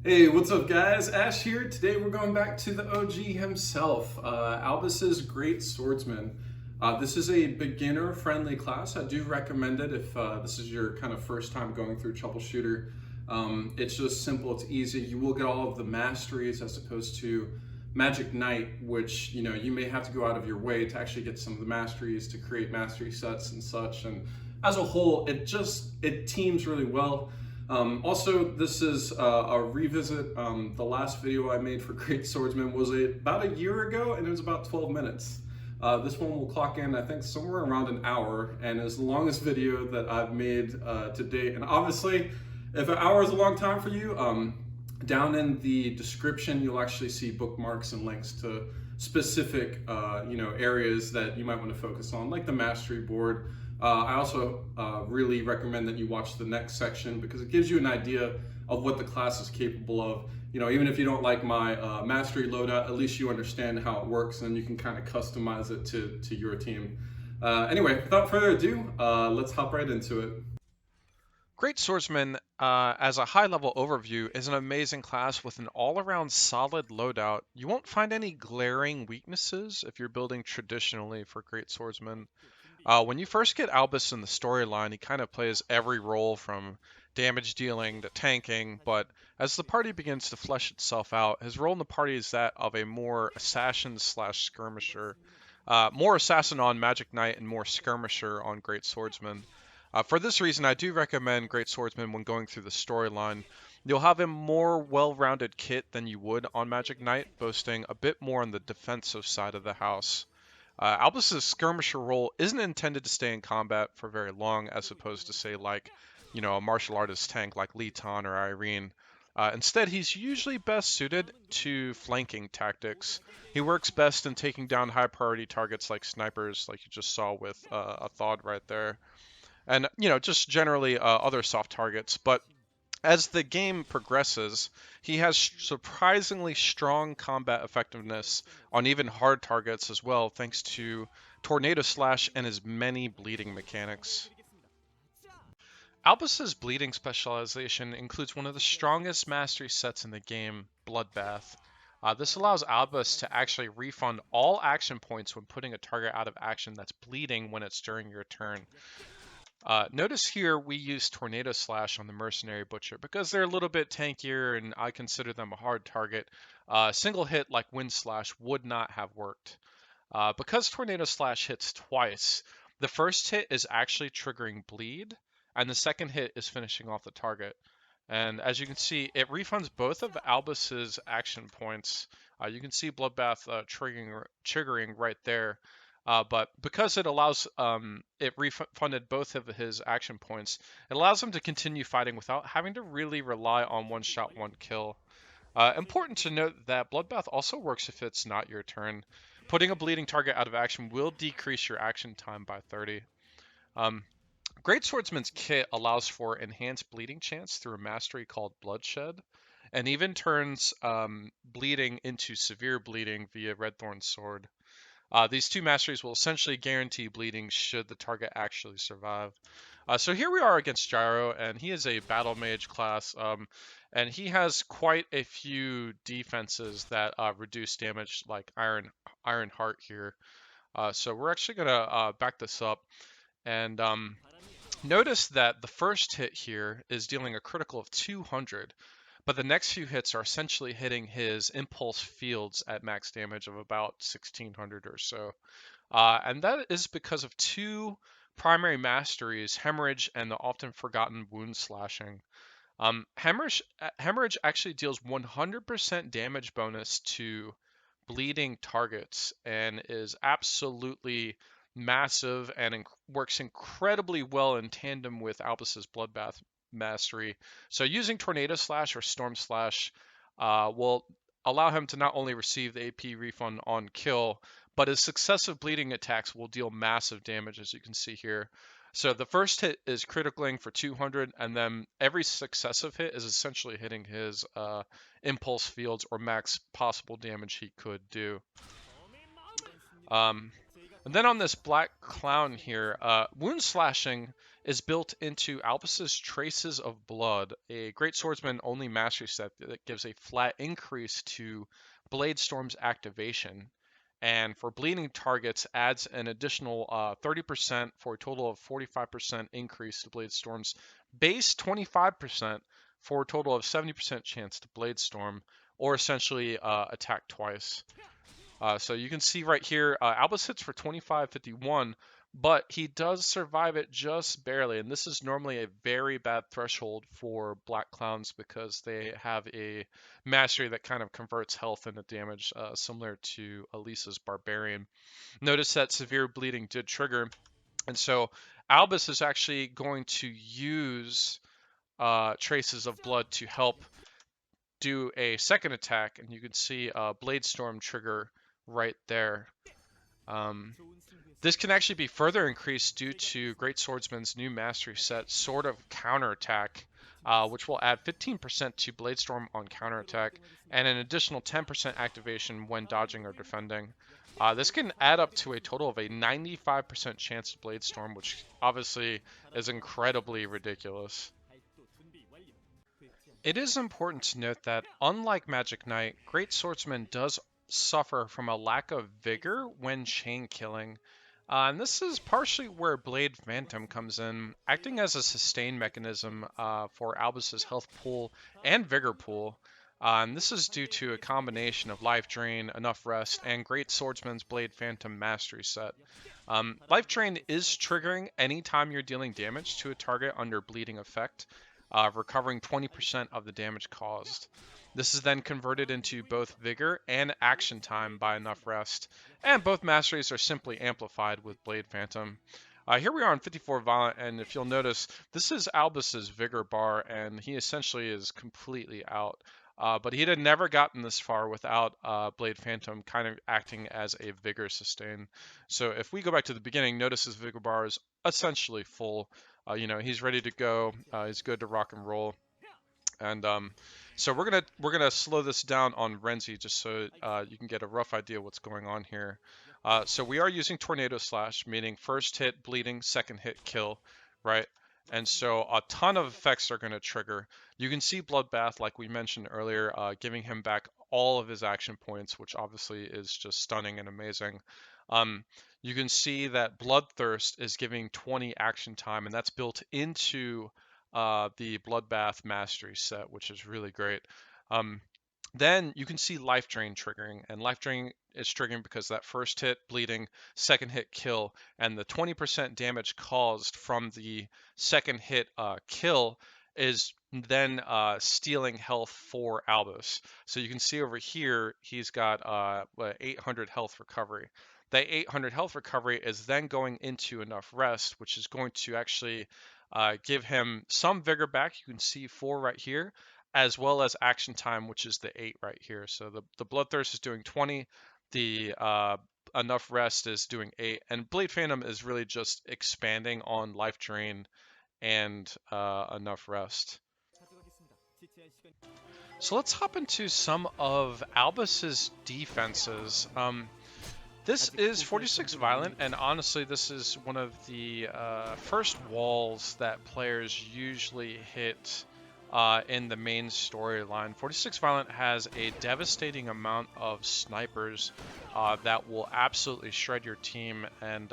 Hey, what's up, guys? Ash here. Today we're going back to the OG himself, Albus's Great Swordsman. This is a beginner-friendly class. I do recommend it if this is your kind of first time going through Troubleshooter. It's just simple, it's easy. You will get all of the masteries as opposed to Magic Knight, which you may have to go out of your way to actually get some of the masteries to create mastery sets and such. And as a whole, it teams really well. Also, this is a revisit. The last video I made for Great Swordsman was about a year ago, and it was about 12 minutes. This one will clock in, I think, somewhere around an hour, and is the longest video that I've made to date. And obviously, if an hour is a long time for you, down in the description, you'll actually see bookmarks and links to specific, areas that you might want to focus on, like the mastery board. I also really recommend that you watch the next section because it gives you an idea of what the class is capable of. Even if you don't like my mastery loadout, at least you understand how it works and you can kind of customize it to your team. Anyway, without further ado, let's hop right into it. Great Swordsman, as a high-level overview, is an amazing class with an all-around solid loadout. You won't find any glaring weaknesses if you're building traditionally for Great Swordsman. When you first get Albus in the storyline, he kind of plays every role from damage dealing to tanking, but as the party begins to flesh itself out, his role in the party is that of a more assassin slash skirmisher. More assassin on Magic Knight and more skirmisher on Great Swordsman. For this reason, I do recommend Great Swordsman when going through the storyline. You'll have a more well-rounded kit than you would on Magic Knight, boasting a bit more on the defensive side of the house. Albus's skirmisher role isn't intended to stay in combat for very long, as opposed to, say, a martial artist tank like Lee Tan or Irene. Instead, he's usually best suited to flanking tactics. He works best in taking down high priority targets like snipers, like you just saw with a Thawd right there, and just generally other soft targets. But as the game progresses, he has surprisingly strong combat effectiveness on even hard targets as well, thanks to Tornado Slash and his many bleeding mechanics. Albus's bleeding specialization includes one of the strongest mastery sets in the game, Bloodbath. This allows Albus to actually refund all action points when putting a target out of action that's bleeding when it's during your turn. Notice here we use Tornado Slash on the Mercenary Butcher because they're a little bit tankier and I consider them a hard target. Single hit like Wind Slash would not have worked. Because Tornado Slash hits twice, the first hit is actually triggering bleed, and the second hit is finishing off the target. And as you can see, it refunds both of Albus's action points. You can see Bloodbath triggering right there. But because it allows it refunded both of his action points, it allows him to continue fighting without having to really rely on one shot, one kill. Important to note that Bloodbath also works if it's not your turn. Putting a bleeding target out of action will decrease your action time by 30. Um, Great Swordsman's kit allows for enhanced bleeding chance through a mastery called Bloodshed, and even turns bleeding into severe bleeding via Redthorn's Sword. These two masteries will essentially guarantee bleeding should the target actually survive. So here we are against Gyro, and he is a battle mage class, and he has quite a few defenses that reduce damage, like Iron Heart here. So we're actually gonna back this up, and notice that the first hit here is dealing a critical of 200, but the next few hits are essentially hitting his impulse fields at max damage of about 1600 or so. And that is because of two primary masteries, Hemorrhage and the often forgotten Wound Slashing. Hemorrhage actually deals 100% damage bonus to bleeding targets and is absolutely massive and works incredibly well in tandem with Albus's Bloodbath mastery. So using Tornado Slash or Storm Slash will allow him to not only receive the AP refund on kill, but his successive bleeding attacks will deal massive damage, as you can see here. So the first hit is criticalling for 200, and then every successive hit is essentially hitting his impulse fields or max possible damage he could do. Um, And then on this black clown here, wound slashing is built into Albus's Traces of Blood, a great swordsman only mastery set that gives a flat increase to Blade Storm's activation. And for bleeding targets, adds an additional 30% for a total of 45% increase to Blade Storm's base 25% for a total of 70% chance to Blade Storm, or essentially attack twice. So you can see right here, Albus hits for 2551, but he does survive it just barely. And this is normally a very bad threshold for Black Clowns because they have a mastery that kind of converts health into damage, similar to Elisa's Barbarian. Notice that severe bleeding did trigger, and so Albus is actually going to use Traces of Blood to help do a second attack, and you can see Blade Storm trigger right there. Um, this can actually be further increased due to Great Swordsman's new mastery set, Sword of Counterattack, which will add 15% to Blade Storm on counterattack and an additional 10% activation when dodging or defending. This can add up to a total of a 95% chance to Blade Storm, which obviously is incredibly ridiculous. It is important to note that, unlike Magic Knight, Great Swordsman does suffer from a lack of vigor when chain killing. And this is partially where Blade Phantom comes in, acting as a sustain mechanism for Albus's health pool and vigor pool. And this is due to a combination of life drain, enough rest, and Great Swordsman's Blade Phantom mastery set. Life drain is triggering anytime you're dealing damage to a target under bleeding effect, recovering 20% of the damage caused. This is then converted into both vigor and action time by enough rest, and both masteries are simply amplified with Blade Phantom. Here we are on 54 Violent, and if you'll notice, this is Albus's vigor bar, and he essentially is completely out. But he had never gotten this far without Blade Phantom kind of acting as a vigor sustain. So if we go back to the beginning, notice his vigor bar is essentially full. He's ready to go. He's good to rock and roll. And so we're gonna slow this down on Renzi just so you can get a rough idea what's going on here. So we are using Tornado Slash, meaning first hit bleeding, second hit kill, right? And so a ton of effects are going to trigger. You can see Bloodbath, like we mentioned earlier, giving him back all of his action points, which obviously is just stunning and amazing. You can see that Bloodthirst is giving 20 action time, and that's built into the Bloodbath Mastery set, which is really great. Then you can see Life Drain triggering, and Life Drain is triggering because that first hit bleeding, second hit kill, and the 20% damage caused from the second hit kill is then stealing health for Albus. So you can see over here he's got 800 health recovery. That 800 health recovery is then going into enough rest, which is going to actually give him some vigor back. You can see 4 right here, as well as action time, which is the 8 right here. So the Bloodthirst is doing 20, the enough rest is doing 8, and Blade Phantom is really just expanding on life drain and enough rest. So let's hop into some of Albus's defenses. This is 46 Violent, and honestly, this is one of the first walls that players usually hit in the main storyline. 46 Violent has a devastating amount of snipers that will absolutely shred your team, and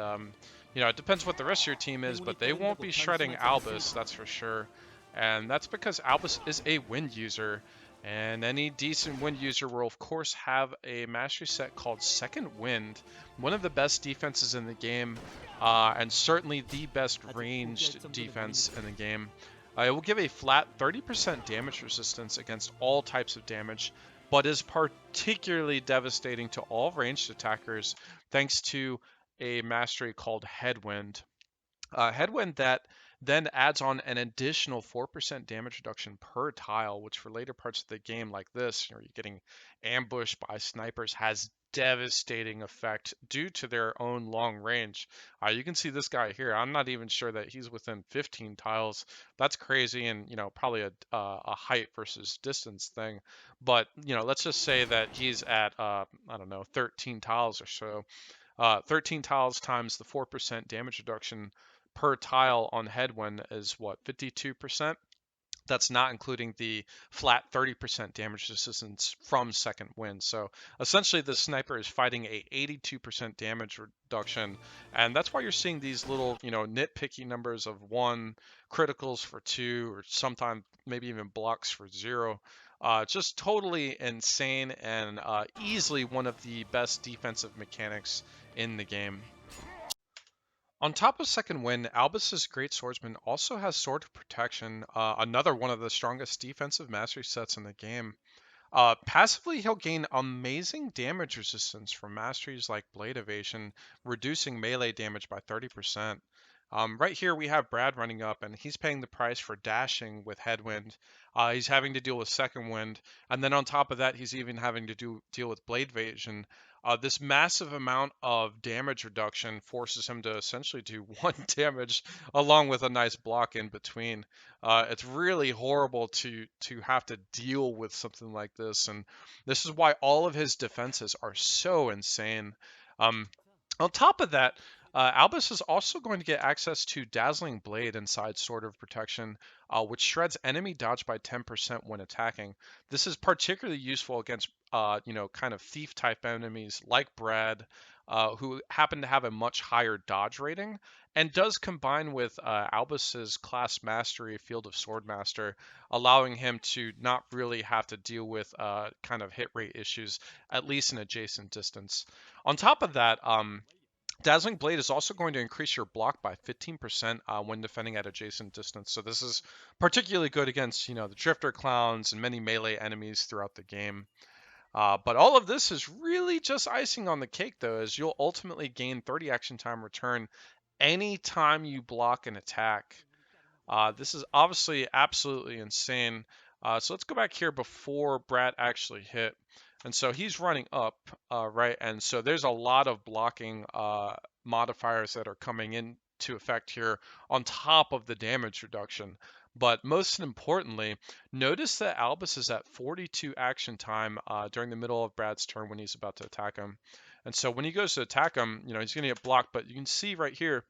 it depends what the rest of your team is, but they won't be shredding Albus, that's for sure. And that's because Albus is a wind user. And any decent wind user will, of course, have a mastery set called Second Wind, one of the best defenses in the game, and certainly the best ranged defense in the game. It will give a flat 30% damage resistance against all types of damage, but is particularly devastating to all ranged attackers thanks to a mastery called Headwind. Headwind that then adds on an additional 4% damage reduction per tile, which for later parts of the game like this, you're getting ambushed by snipers, has devastating effect due to their own long range. You can see this guy here. I'm not even sure that he's within 15 tiles. That's crazy, and probably a height versus distance thing. But let's just say that he's at I don't know, 13 tiles or so. 13 tiles times the 4% damage reduction per tile on headwind is what, 52%? That's not including the flat 30% damage resistance from second wind. So essentially, the sniper is fighting a 82% damage reduction, and that's why you're seeing these little, nitpicky numbers of 1, criticals for 2, or sometimes maybe even blocks for 0. Just totally insane and easily one of the best defensive mechanics in the game. On top of second wind, Albus's Great Swordsman also has Sword of Protection, another one of the strongest defensive mastery sets in the game. Passively, he'll gain amazing damage resistance from masteries like Blade Evasion, reducing melee damage by 30%. Right here, we have Brad running up, and he's paying the price for dashing with Headwind. He's having to deal with Second Wind, and then on top of that, he's even having to deal with Blade Evasion. This massive amount of damage reduction forces him to essentially do 1 damage along with a nice block in between. It's really horrible to have to deal with something like this, and this is why all of his defenses are so insane. On top of that, Albus is also going to get access to Dazzling Blade inside Sword of Protection, which shreds enemy dodge by 10% when attacking. This is particularly useful against, kind of thief-type enemies like Brad, who happen to have a much higher dodge rating, and does combine with Albus's class mastery, Field of Swordmaster, allowing him to not really have to deal with kind of hit rate issues, at least in adjacent distance. On top of that, Dazzling Blade is also going to increase your block by 15% when defending at adjacent distance. So this is particularly good against, the Drifter Clowns and many melee enemies throughout the game. But all of this is really just icing on the cake, though, as you'll ultimately gain 30 action time return anytime you block an attack. This is obviously absolutely insane. So let's go back here before Brad actually hit. And so he's running up, right? And so there's a lot of blocking modifiers that are coming into effect here on top of the damage reduction. But most importantly, notice that Albus is at 42 action time during the middle of Brad's turn when he's about to attack him. And so when he goes to attack him, he's going to get blocked. But you can see right here,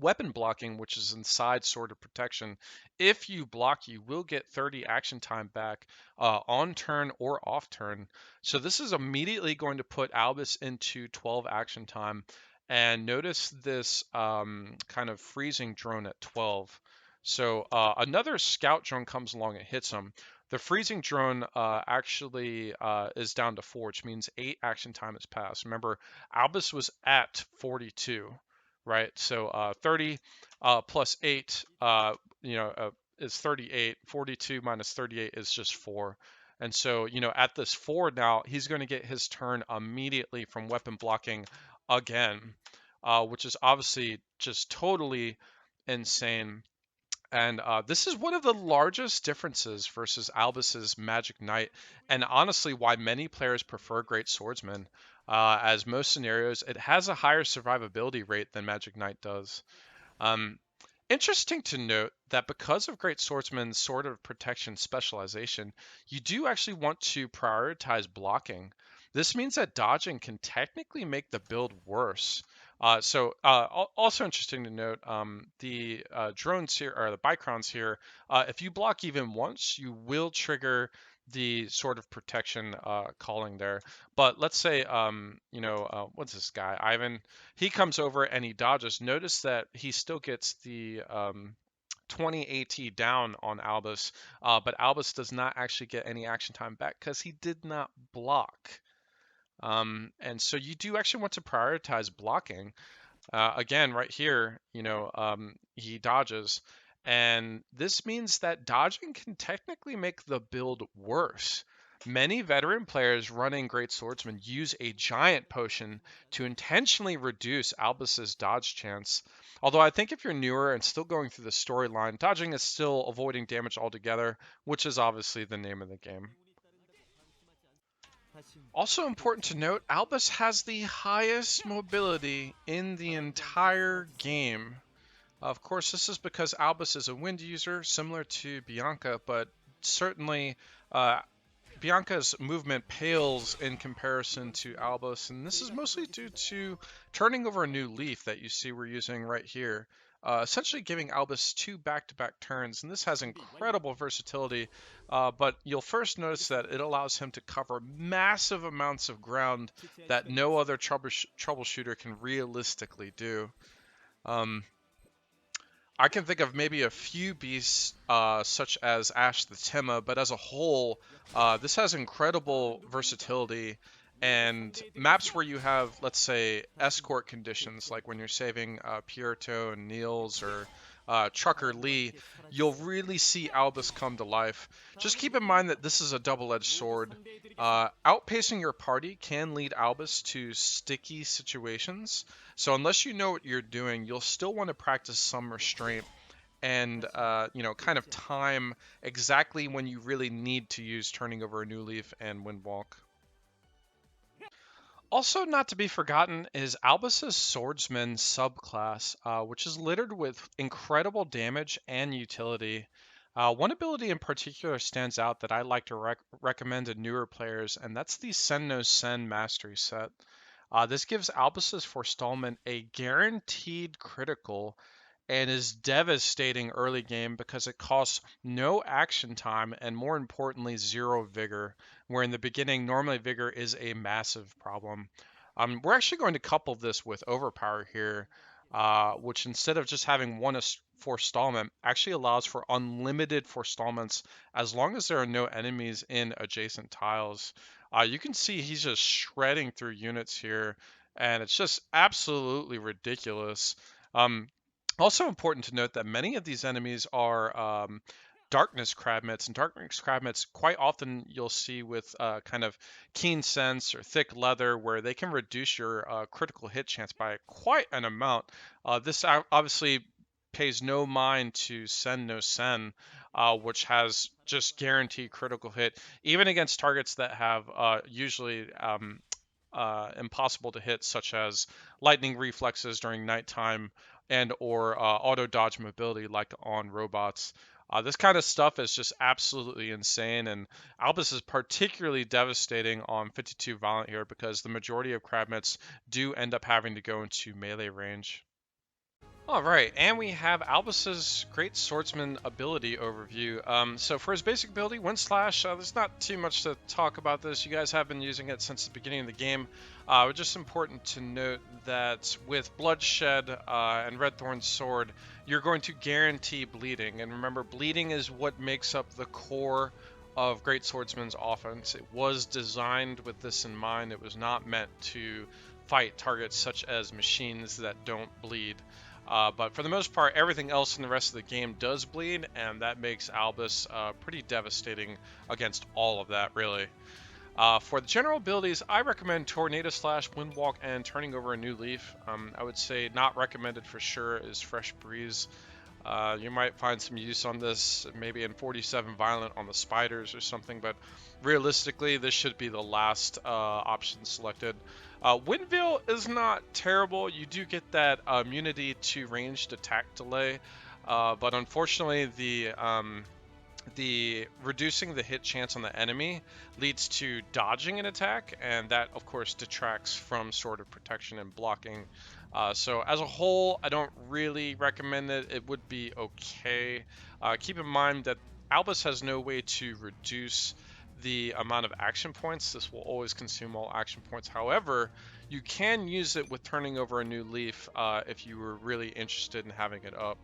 weapon blocking, which is inside Sword of Protection. If you block, you will get 30 action time back on turn or off turn. So this is immediately going to put Albus into 12 action time. And notice this kind of freezing drone at 12. So another scout drone comes along and hits him. The freezing drone actually is down to 4, which means 8 action time has passed. Remember, Albus was at 42. Right, so 30 plus 8, is 38. 42 minus 38 is just 4. And so, at this 4 now, he's going to get his turn immediately from weapon blocking again, which is obviously just totally insane. And this is one of the largest differences versus Albus's Magic Knight, and honestly why many players prefer Great Swordsman. As most scenarios, it has a higher survivability rate than Magic Knight does. Um, Interesting to note that because of Great Swordsman's Sword of Protection specialization, you do actually want to prioritize blocking. This means that dodging can technically make the build worse. Also interesting to note, the drones here, or the Bicrons here, if you block even once, you will trigger the Sword of Protection calling there. But let's say, what's this guy, Ivan? He comes over and he dodges. Notice that he still gets the 20 AT down on Albus, but Albus does not actually get any action time back because he did not block. And so you do actually want to prioritize blocking. Again, right here, he dodges. And this means that dodging can technically make the build worse. Many veteran players running Great Swordsman use a giant potion to intentionally reduce Albus's dodge chance. Although I think if you're newer and still going through the storyline, dodging is still avoiding damage altogether, which is obviously the name of the game. Also important to note, Albus has the highest mobility in the entire game. Of course, this is because Albus is a wind user, similar to Bianca, but certainly Bianca's movement pales in comparison to Albus, and this is mostly due to turning over a new leaf that you see we're using right here. Essentially giving Albus 2 back-to-back turns, and this has incredible versatility, but you'll first notice that it allows him to cover massive amounts of ground that no other troubleshooter can realistically do. I can think of maybe a few beasts such as Ash the Tema, but as a whole, this has incredible versatility. And maps where you have, let's say, escort conditions, like when you're saving Pierto and Niels or Trucker Lee, you'll really see Albus come to life. Just keep in mind that this is a double-edged sword. Outpacing your party can lead Albus to sticky situations, so unless you know what you're doing, you'll still want to practice some restraint and kind of time exactly when you really need to use turning over a new leaf and windwalk. Also, not to be forgotten is Albus's Swordsman subclass, which is littered with incredible damage and utility. One ability in particular stands out that I like to recommend to newer players, and that's the Sen no Sen Mastery set. This gives Albus's Forestallment a guaranteed critical and is devastating early game because it costs no action time and, more importantly, 0 vigor, where in the beginning normally vigor is a massive problem. We're actually going to couple this with Overpower here, which instead of just having one forestallment actually allows for unlimited forestallments as long as there are no enemies in adjacent tiles. You can see he's just shredding through units here, and it's just absolutely ridiculous. Also important to note that many of these enemies are darkness crabmits, and darkness crabmits quite often you'll see with kind of keen sense or thick leather, where they can reduce your critical hit chance by quite an amount. This obviously pays no mind to Sen no Sen, which has just guaranteed critical hit, even against targets that have usually impossible to hit, such as lightning reflexes during nighttime and or auto dodge mobility like on robots. This kind of stuff is just absolutely insane, and Albus is particularly devastating on 52 Violent here because the majority of crabmits do end up having to go into melee range. Alright, and we have Albus's Great Swordsman ability overview. So for his basic ability, Wind Slash, there's not too much to talk about this. You guys have been using it since the beginning of the game. It's just important to note that with Bloodshed and Redthorn's Sword, you're going to guarantee bleeding. And remember, bleeding is what makes up the core of Great Swordsman's offense. It was designed with this in mind. It was not meant to fight targets such as machines that don't bleed. But for the most part, everything else in the rest of the game does bleed, and that makes Albus pretty devastating against all of that, really. For the general abilities, I recommend Tornado Slash, Windwalk, and Turning Over a New Leaf. I would say not recommended for sure is Fresh Breeze. You might find some use on this, maybe in 47 Violent on the Spiders or something, but realistically, this should be the last option selected. Windveil is not terrible. You do get that immunity to ranged attack delay, but unfortunately, the reducing the hit chance on the enemy leads to dodging an attack, and that, of course, detracts from Sword of Protection and blocking. So as a whole, I don't really recommend it. It would be okay. Keep in mind that Albus has no way to reduce the amount of action points. This will always consume all action points. However, you can use it with Turning Over a New Leaf if you were really interested in having it up.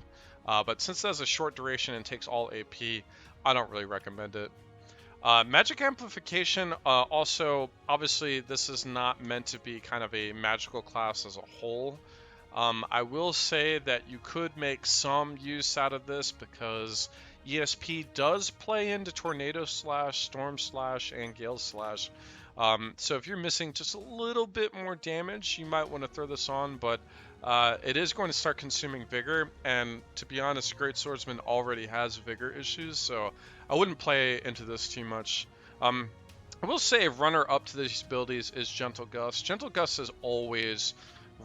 But since it has a short duration and takes all AP, I don't really recommend it. Magic Amplification, also, obviously, this is not meant to be kind of a magical class as a whole. I will say that you could make some use out of this because ESP does play into Tornado Slash, Storm Slash, and Gale Slash. So if you're missing just a little bit more damage, you might want to throw this on, but it is going to start consuming Vigor, and to be honest, Great Swordsman already has Vigor issues, so I wouldn't play into this too much. I will say a runner-up to these abilities is Gentle Gust. Gentle Gust is always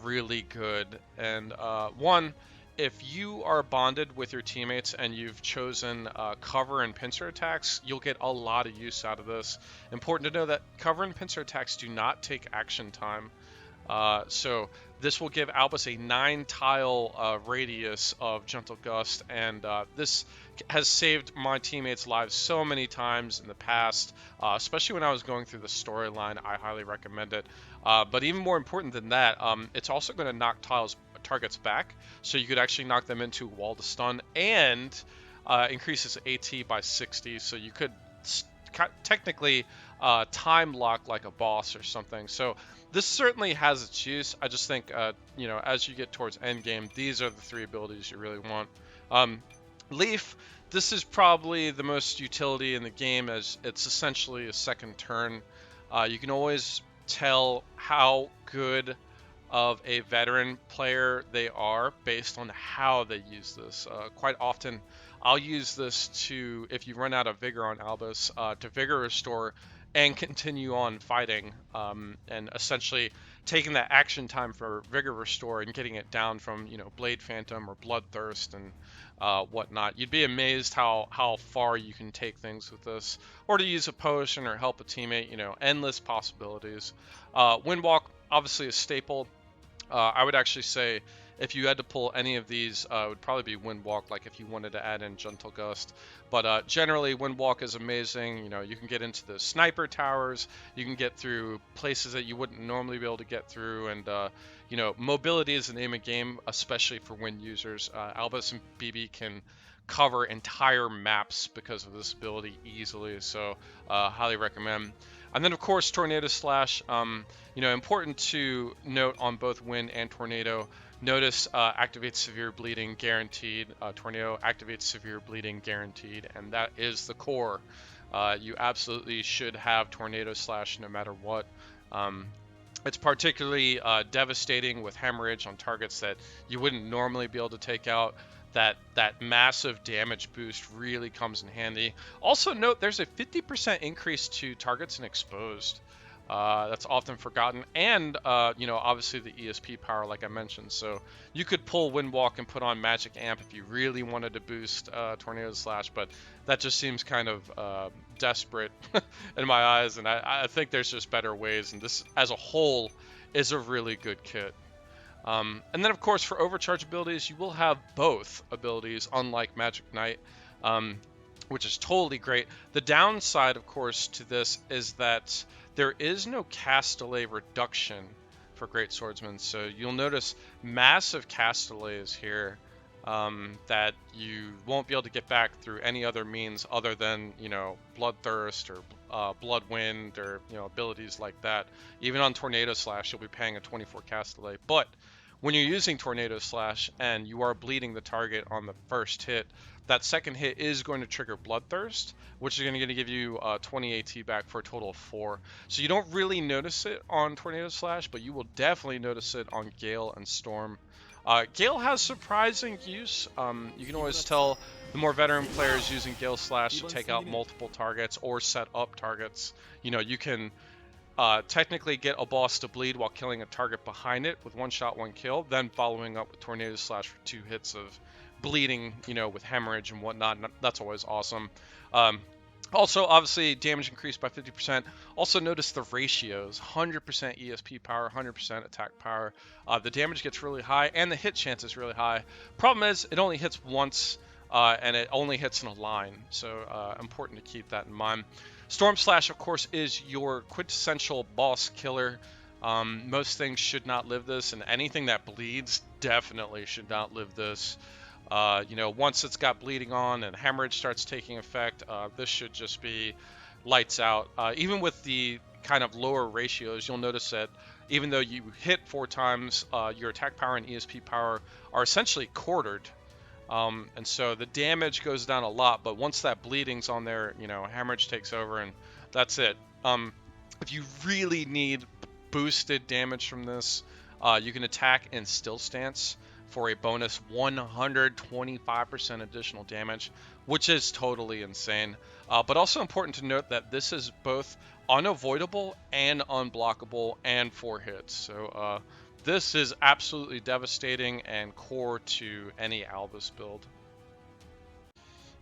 really good, and one, if you are bonded with your teammates and you've chosen cover and pincer attacks, you'll get a lot of use out of this. Important to know that cover and pincer attacks do not take action time. So this will give Albus a 9-tile radius of Gentle Gust, and this has saved my teammates' lives so many times in the past, especially when I was going through the storyline. I highly recommend it. But even more important than that, it's also going to knock targets back, so you could actually knock them into wall to stun, and increases AT by 60, so you could technically time lock like a boss or something. So this certainly has its use. I just think, as you get towards endgame, these are the 3 abilities you really want. Leaf, this is probably the most utility in the game, as it's essentially a second turn. You can always tell how good of a veteran player they are based on how they use this. Quite often, I'll use this to, if you run out of Vigor on Albus, to Vigor Restore and continue on fighting, and essentially taking that action time for Vigor Restore and getting it down from, Blade Phantom or Bloodthirst and whatnot. You'd be amazed how far you can take things with this, or to use a potion or help a teammate. Endless possibilities. Windwalk, obviously a staple. I would actually say if you had to pull any of these, it would probably be Windwalk, like if you wanted to add in Gentle Gust. But generally, Windwalk is amazing. You can get into the sniper towers, you can get through places that you wouldn't normally be able to get through, and mobility is the name of the game, especially for wind users. Albus and BB can cover entire maps because of this ability easily, so highly recommend. And then, of course, Tornado Slash. Important to note on both Wind and Tornado. Notice activates severe bleeding guaranteed. Tornado activates severe bleeding guaranteed, and that is the core. You absolutely should have Tornado Slash no matter what. It's particularly devastating with hemorrhage on targets that you wouldn't normally be able to take out. That massive damage boost really comes in handy. Also note there's a 50% increase to targets and exposed. That's often forgotten, and obviously the ESP power, like I mentioned. So you could pull Windwalk and put on Magic Amp if you really wanted to boost Tornado Slash, but that just seems kind of desperate in my eyes, and I think there's just better ways, and this as a whole is a really good kit. And then, of course, for overcharge abilities, you will have both abilities, unlike Magic Knight, which is totally great. The downside, of course, to this is that there is no cast delay reduction for Great Swordsman, so you'll notice massive cast delays here that you won't be able to get back through any other means other than, Bloodthirst or Bloodwind or, abilities like that. Even on Tornado Slash, you'll be paying a 24 cast delay. But when you're using Tornado Slash and you are bleeding the target on the first hit, that second hit is going to trigger Bloodthirst, which is going to give you 20 AT back for a total of 4. So you don't really notice it on Tornado Slash, but you will definitely notice it on Gale and Storm. Gale has surprising use. You can always tell the more veteran players using Gale Slash to take out multiple targets or set up targets. You can technically get a boss to bleed while killing a target behind it with 1 shot, 1 kill, then following up with Tornado Slash for 2 hits of bleeding, with hemorrhage and whatnot. That's always awesome. Also, obviously, damage increased by 50%. Also, notice the ratios: 100% ESP power, 100% attack power. The damage gets really high, and the hit chance is really high. Problem is, it only hits once, and it only hits in a line. So, important to keep that in mind. Storm Slash, of course, is your quintessential boss killer. Most things should not live this, and anything that bleeds definitely should not live this. Once it's got bleeding on and hemorrhage starts taking effect, this should just be lights out. Even with the kind of lower ratios, you'll notice that even though you hit 4 times, your attack power and ESP power are essentially quartered. And so the damage goes down a lot, but once that bleeding's on there, hemorrhage takes over, and that's it. If you really need boosted damage from this, you can attack in Still Stance for a bonus 125% additional damage, which is totally insane. But also important to note that this is both unavoidable and unblockable and 4 hits. So this is absolutely devastating and core to any Albus build.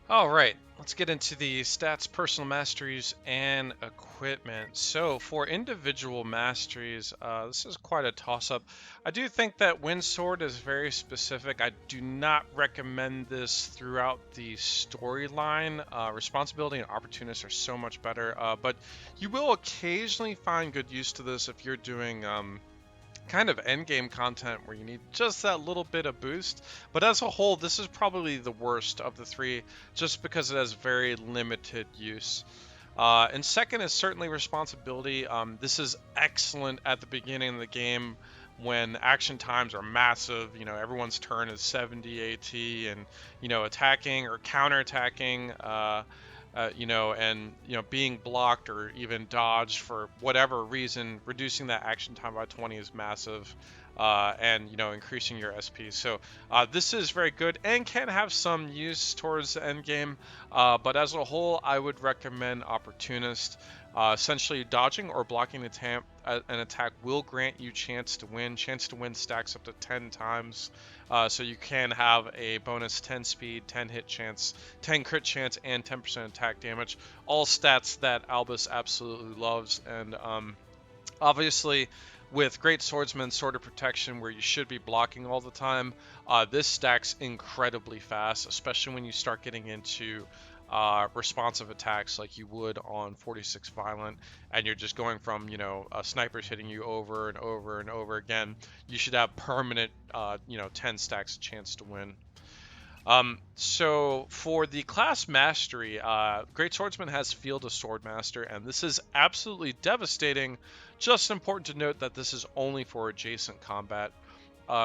All right, let's get into the stats, personal masteries, and equipment. So for individual masteries, this is quite a toss-up. I do think that Wind Sword is very specific. I do not recommend this throughout the storyline. Responsibility and Opportunist are so much better, but you will occasionally find good use to this if you're doing kind of endgame content where you need just that little bit of boost. But as a whole, this is probably the worst of the three, just because it has very limited use. And second is certainly responsibility. This is excellent at the beginning of the game when action times are massive. You know, everyone's turn is 70 AT, and you know, attacking or counterattacking. Being blocked or even dodged for whatever reason, reducing that action time by 20 is massive, and increasing your SP. So this is very good and can have some use towards the end game, but as a whole, I would recommend Opportunist. Essentially, dodging or blocking an attack will grant you chance to win. Chance to win stacks up to 10 times, so you can have a bonus 10 speed, 10 hit chance, 10 crit chance, and 10% attack damage. All stats that Albus absolutely loves, and obviously, with Great Swordsman, Sword of Protection, where you should be blocking all the time, this stacks incredibly fast, especially when you start getting into responsive attacks like you would on 46 Violent, and you're just going from, snipers hitting you over and over and over again. You should have permanent, 10 stacks chance to win. So for the class mastery, Great Swordsman has Field of Swordmaster, and this is absolutely devastating. Just important to note that this is only for adjacent combat.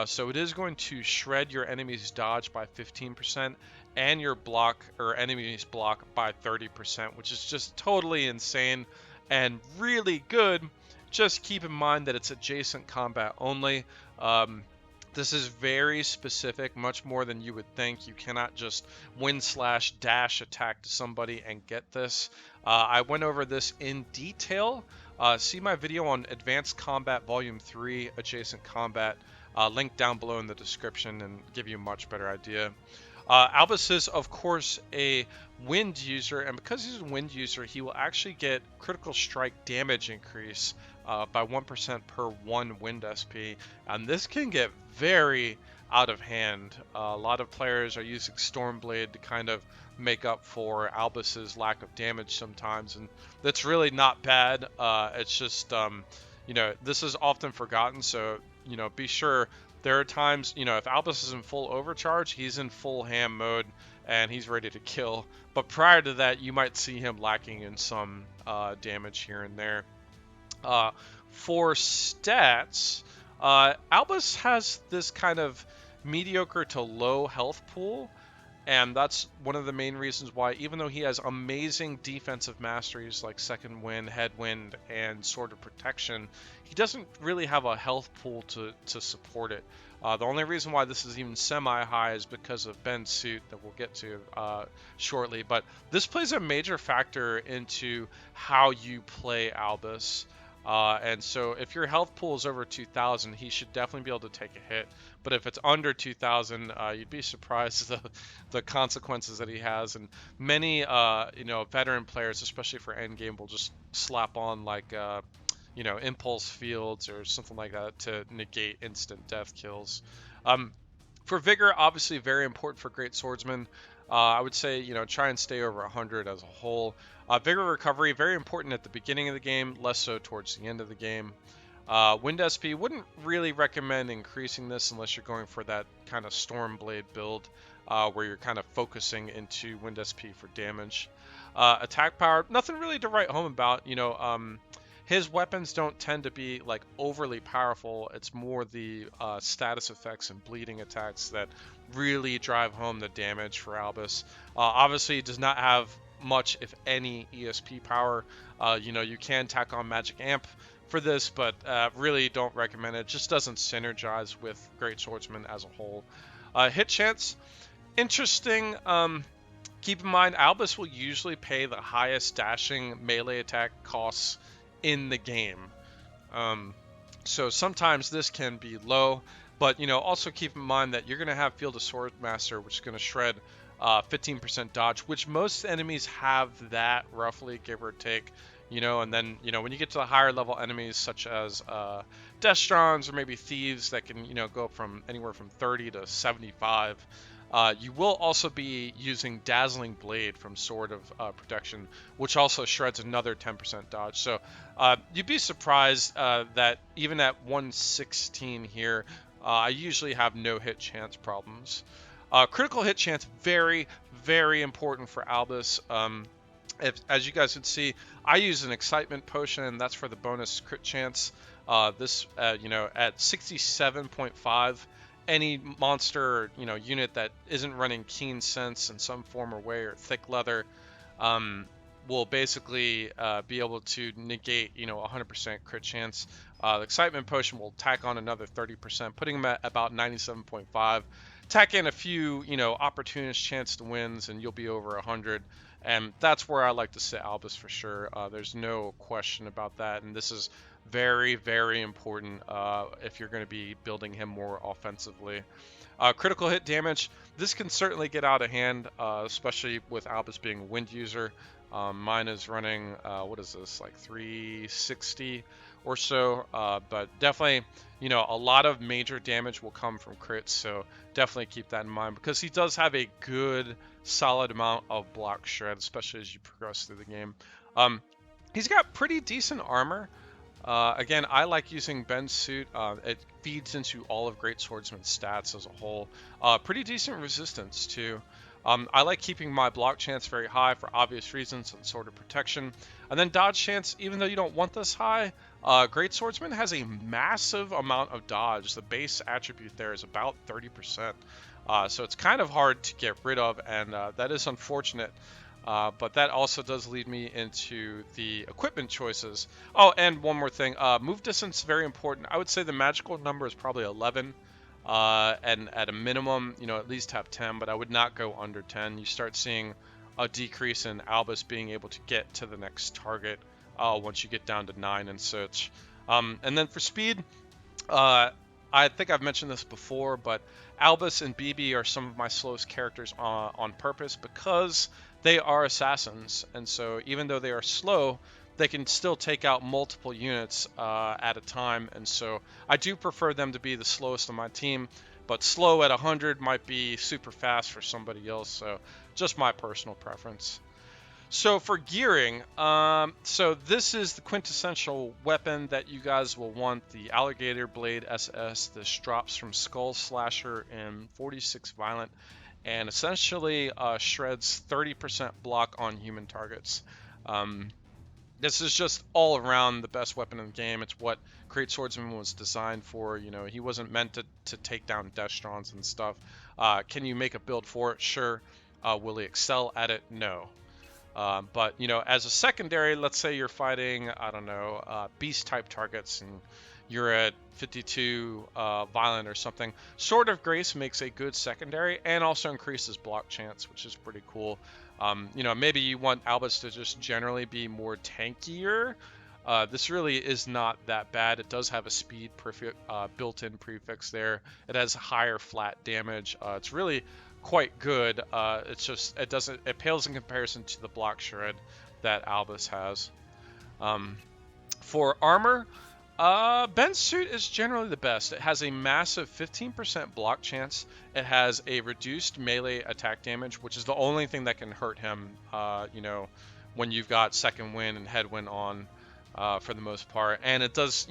So it is going to shred your enemy's dodge by 15% and your block or enemy's block by 30%, which is just totally insane and really good. Just keep in mind that it's adjacent combat only. This is very specific, much more than you would think. You cannot just win/dash attack to somebody and get this. I went over this in detail. See my video on Advanced Combat Volume 3, Adjacent Combat, link down below in the description, and give you a much better idea. Albus is, of course, a wind user, and because he's a wind user, he will actually get critical strike damage increase by 1% per 1 wind SP, and this can get very out of hand. A lot of players are using Stormblade to kind of make up for Albus's lack of damage sometimes, and that's really not bad. It's just, this is often forgotten, so, be sure. There are times, if Albus is in full overcharge, he's in full ham mode and he's ready to kill. But prior to that, you might see him lacking in some damage here and there. For stats, Albus has this kind of mediocre to low health pool. And that's one of the main reasons why, even though he has amazing defensive masteries like Second Wind, Headwind, and Sword of Protection, he doesn't really have a health pool to support it. The only reason why this is even semi-high is because of Ben's suit that we'll get to shortly. But this plays a major factor into how you play Albus. And so if your health pool is over 2,000, he should definitely be able to take a hit. But if it's under 2,000, you'd be surprised the consequences that he has. And many, veteran players, especially for endgame, will just slap on like, impulse fields or something like that to negate instant death kills. For vigor, obviously very important for Great Swordsman. I would say, try and stay over 100 as a whole. Vigor recovery, very important at the beginning of the game, less so towards the end of the game. Wind SP, wouldn't really recommend increasing this unless you're going for that kind of Stormblade build, where you're kind of focusing into Wind SP for damage. Attack power, nothing really to write home about. His weapons don't tend to be like overly powerful. It's more the status effects and bleeding attacks that really drive home the damage for Albus. Obviously, he does not have much, if any, ESP power. You can tack on Magic Amp for this, but really don't recommend it. It just doesn't synergize with Great Swordsman as a whole. Hit chance, interesting. Keep in mind, Albus will usually pay the highest dashing melee attack costs in the game. So sometimes this can be low, but also keep in mind that you're going to have Field of Swordmaster, which is going to shred 15% dodge, which most enemies have that roughly, give or take. And then when you get to the higher level enemies such as Destrons or maybe Thieves that can go from anywhere from 30 to 75. You will also be using Dazzling Blade from Sword of Protection, which also shreds another 10% dodge. So you'd be surprised that even at 116 here, I usually have no hit chance problems. Critical hit chance, very, very important for Albus. As you guys can see, I use an Excitement Potion. That's for the bonus crit chance. At 67.5, any monster unit that isn't running Keen Sense in some form or way or Thick Leather will basically be able to negate 100% crit chance. The Excitement Potion will tack on another 30%, putting them at about 97.5. Tack in a few opportunist chance to wins, and you'll be over 100. And that's where I like to sit Albus for sure. There's no question about that. And this is very, very important if you're going to be building him more offensively. Critical hit damage. This can certainly get out of hand, especially with Albus being a wind user. Mine is running, what is this, like 360 or so. But definitely, a lot of major damage will come from crits. So definitely keep that in mind because he does have a good, solid amount of block shred, especially as you progress through the game. He's got pretty decent armor. Again, I like using Ben's suit. It feeds into all of Great Swordsman's stats as a whole. Pretty decent resistance too. I like keeping my block chance very high for obvious reasons and Sword of Protection. And then dodge chance, even though you don't want this high, Great Swordsman has a massive amount of dodge. The base attribute there is about 30%. So it's kind of hard to get rid of, and that is unfortunate. But that also does lead me into the equipment choices. Oh, and one more thing. Move distance is very important. I would say the magical number is probably 11. And at a minimum, at least have 10, but I would not go under 10. You start seeing a decrease in Albus being able to get to the next target once you get down to 9 and such. And then for speed, I think I've mentioned this before, but Albus and BB are some of my slowest characters on purpose because they are assassins. And so even though they are slow, they can still take out multiple units at a time. And so I do prefer them to be the slowest on my team, but slow at 100 might be super fast for somebody else. So just my personal preference. So for gearing, so this is the quintessential weapon that you guys will want, the Alligator Blade SS. This drops from Skull Slasher in 46 Violent and essentially shreds 30% block on human targets. This is just all around the best weapon in the game. It's what Great Swordsman was designed for. He wasn't meant to take down Destrons and stuff. Can you make a build for it? Sure. Will he excel at it? No. But as a secondary, let's say you're fighting, I don't know, beast type targets and you're at 52 violent or something. Sword of Grace makes a good secondary and also increases block chance, which is pretty cool. Maybe you want Albus to just generally be more tankier. This really is not that bad. It does have a speed built-in prefix there. It has higher flat damage. It's really quite good. It pales in comparison to the block shred that Albus has. For armor, Ben's suit is generally the best. It has a massive 15% block chance. It has a reduced melee attack damage, which is the only thing that can hurt him, when you've got second wind and headwind on, for the most part. And it does,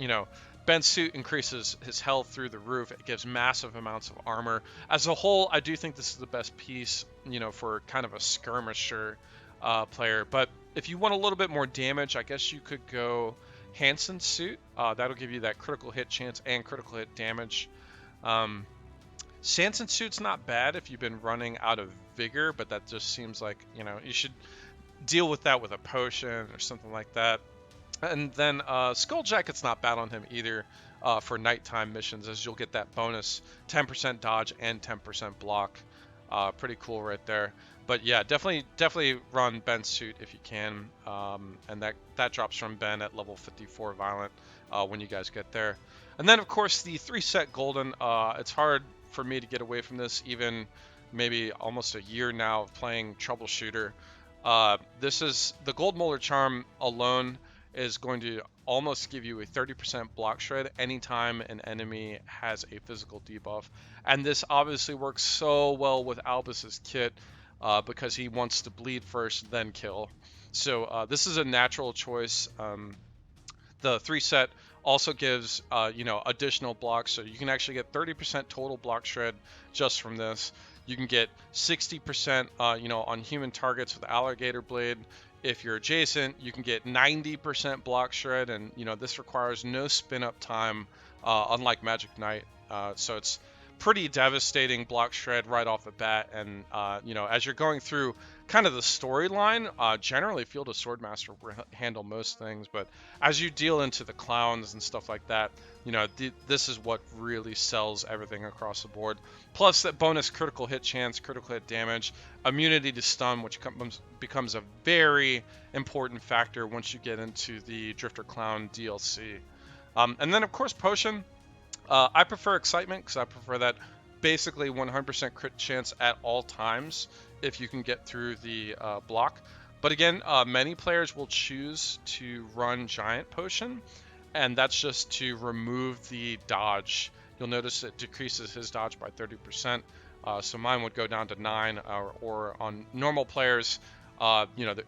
Ben's suit increases his health through the roof. It gives massive amounts of armor. As a whole, I do think this is the best piece, for kind of a skirmisher player. But if you want a little bit more damage, I guess you could go Hansen's suit. That'll give you that critical hit chance and critical hit damage. Sansen's suit's not bad if you've been running out of vigor, but that just seems like, you should deal with that with a potion or something like that. And then Skulljacket's not bad on him either for nighttime missions, as you'll get that bonus 10% dodge and 10% block. Pretty cool right there. But yeah, definitely run Ben's suit if you can, and that drops from Ben at level 54 Violent when you guys get there. And then of course the 3-set Golden. It's hard for me to get away from this, even maybe almost a year now of playing Troubleshooter. This is the Gold Molar Charm alone is going to almost give you a 30% block shred anytime an enemy has a physical debuff. And this obviously works so well with Albus's kit because he wants to bleed first, then kill. So this is a natural choice. The 3-set also gives additional blocks, so you can actually get 30% total block shred just from this. You can get 60% on human targets with Alligator Blade. If you're adjacent, you can get 90% block shred, and this requires no spin up time, unlike Magic Knight. So it's pretty devastating block shred right off the bat. And as you're going through kind of the storyline, generally Field of Swordmaster will handle most things, but as you deal into the clowns and stuff like that, this is what really sells everything across the board. Plus that bonus critical hit chance, critical hit damage, immunity to stun, which becomes a very important factor once you get into the Drifter Clown DLC. And then of course Potion. I prefer Excitement because I prefer that basically 100% crit chance at all times if you can get through the block. But again, many players will choose to run Giant Potion, and that's just to remove the dodge. You'll notice it decreases his dodge by 30%, so mine would go down to 9, or on normal players,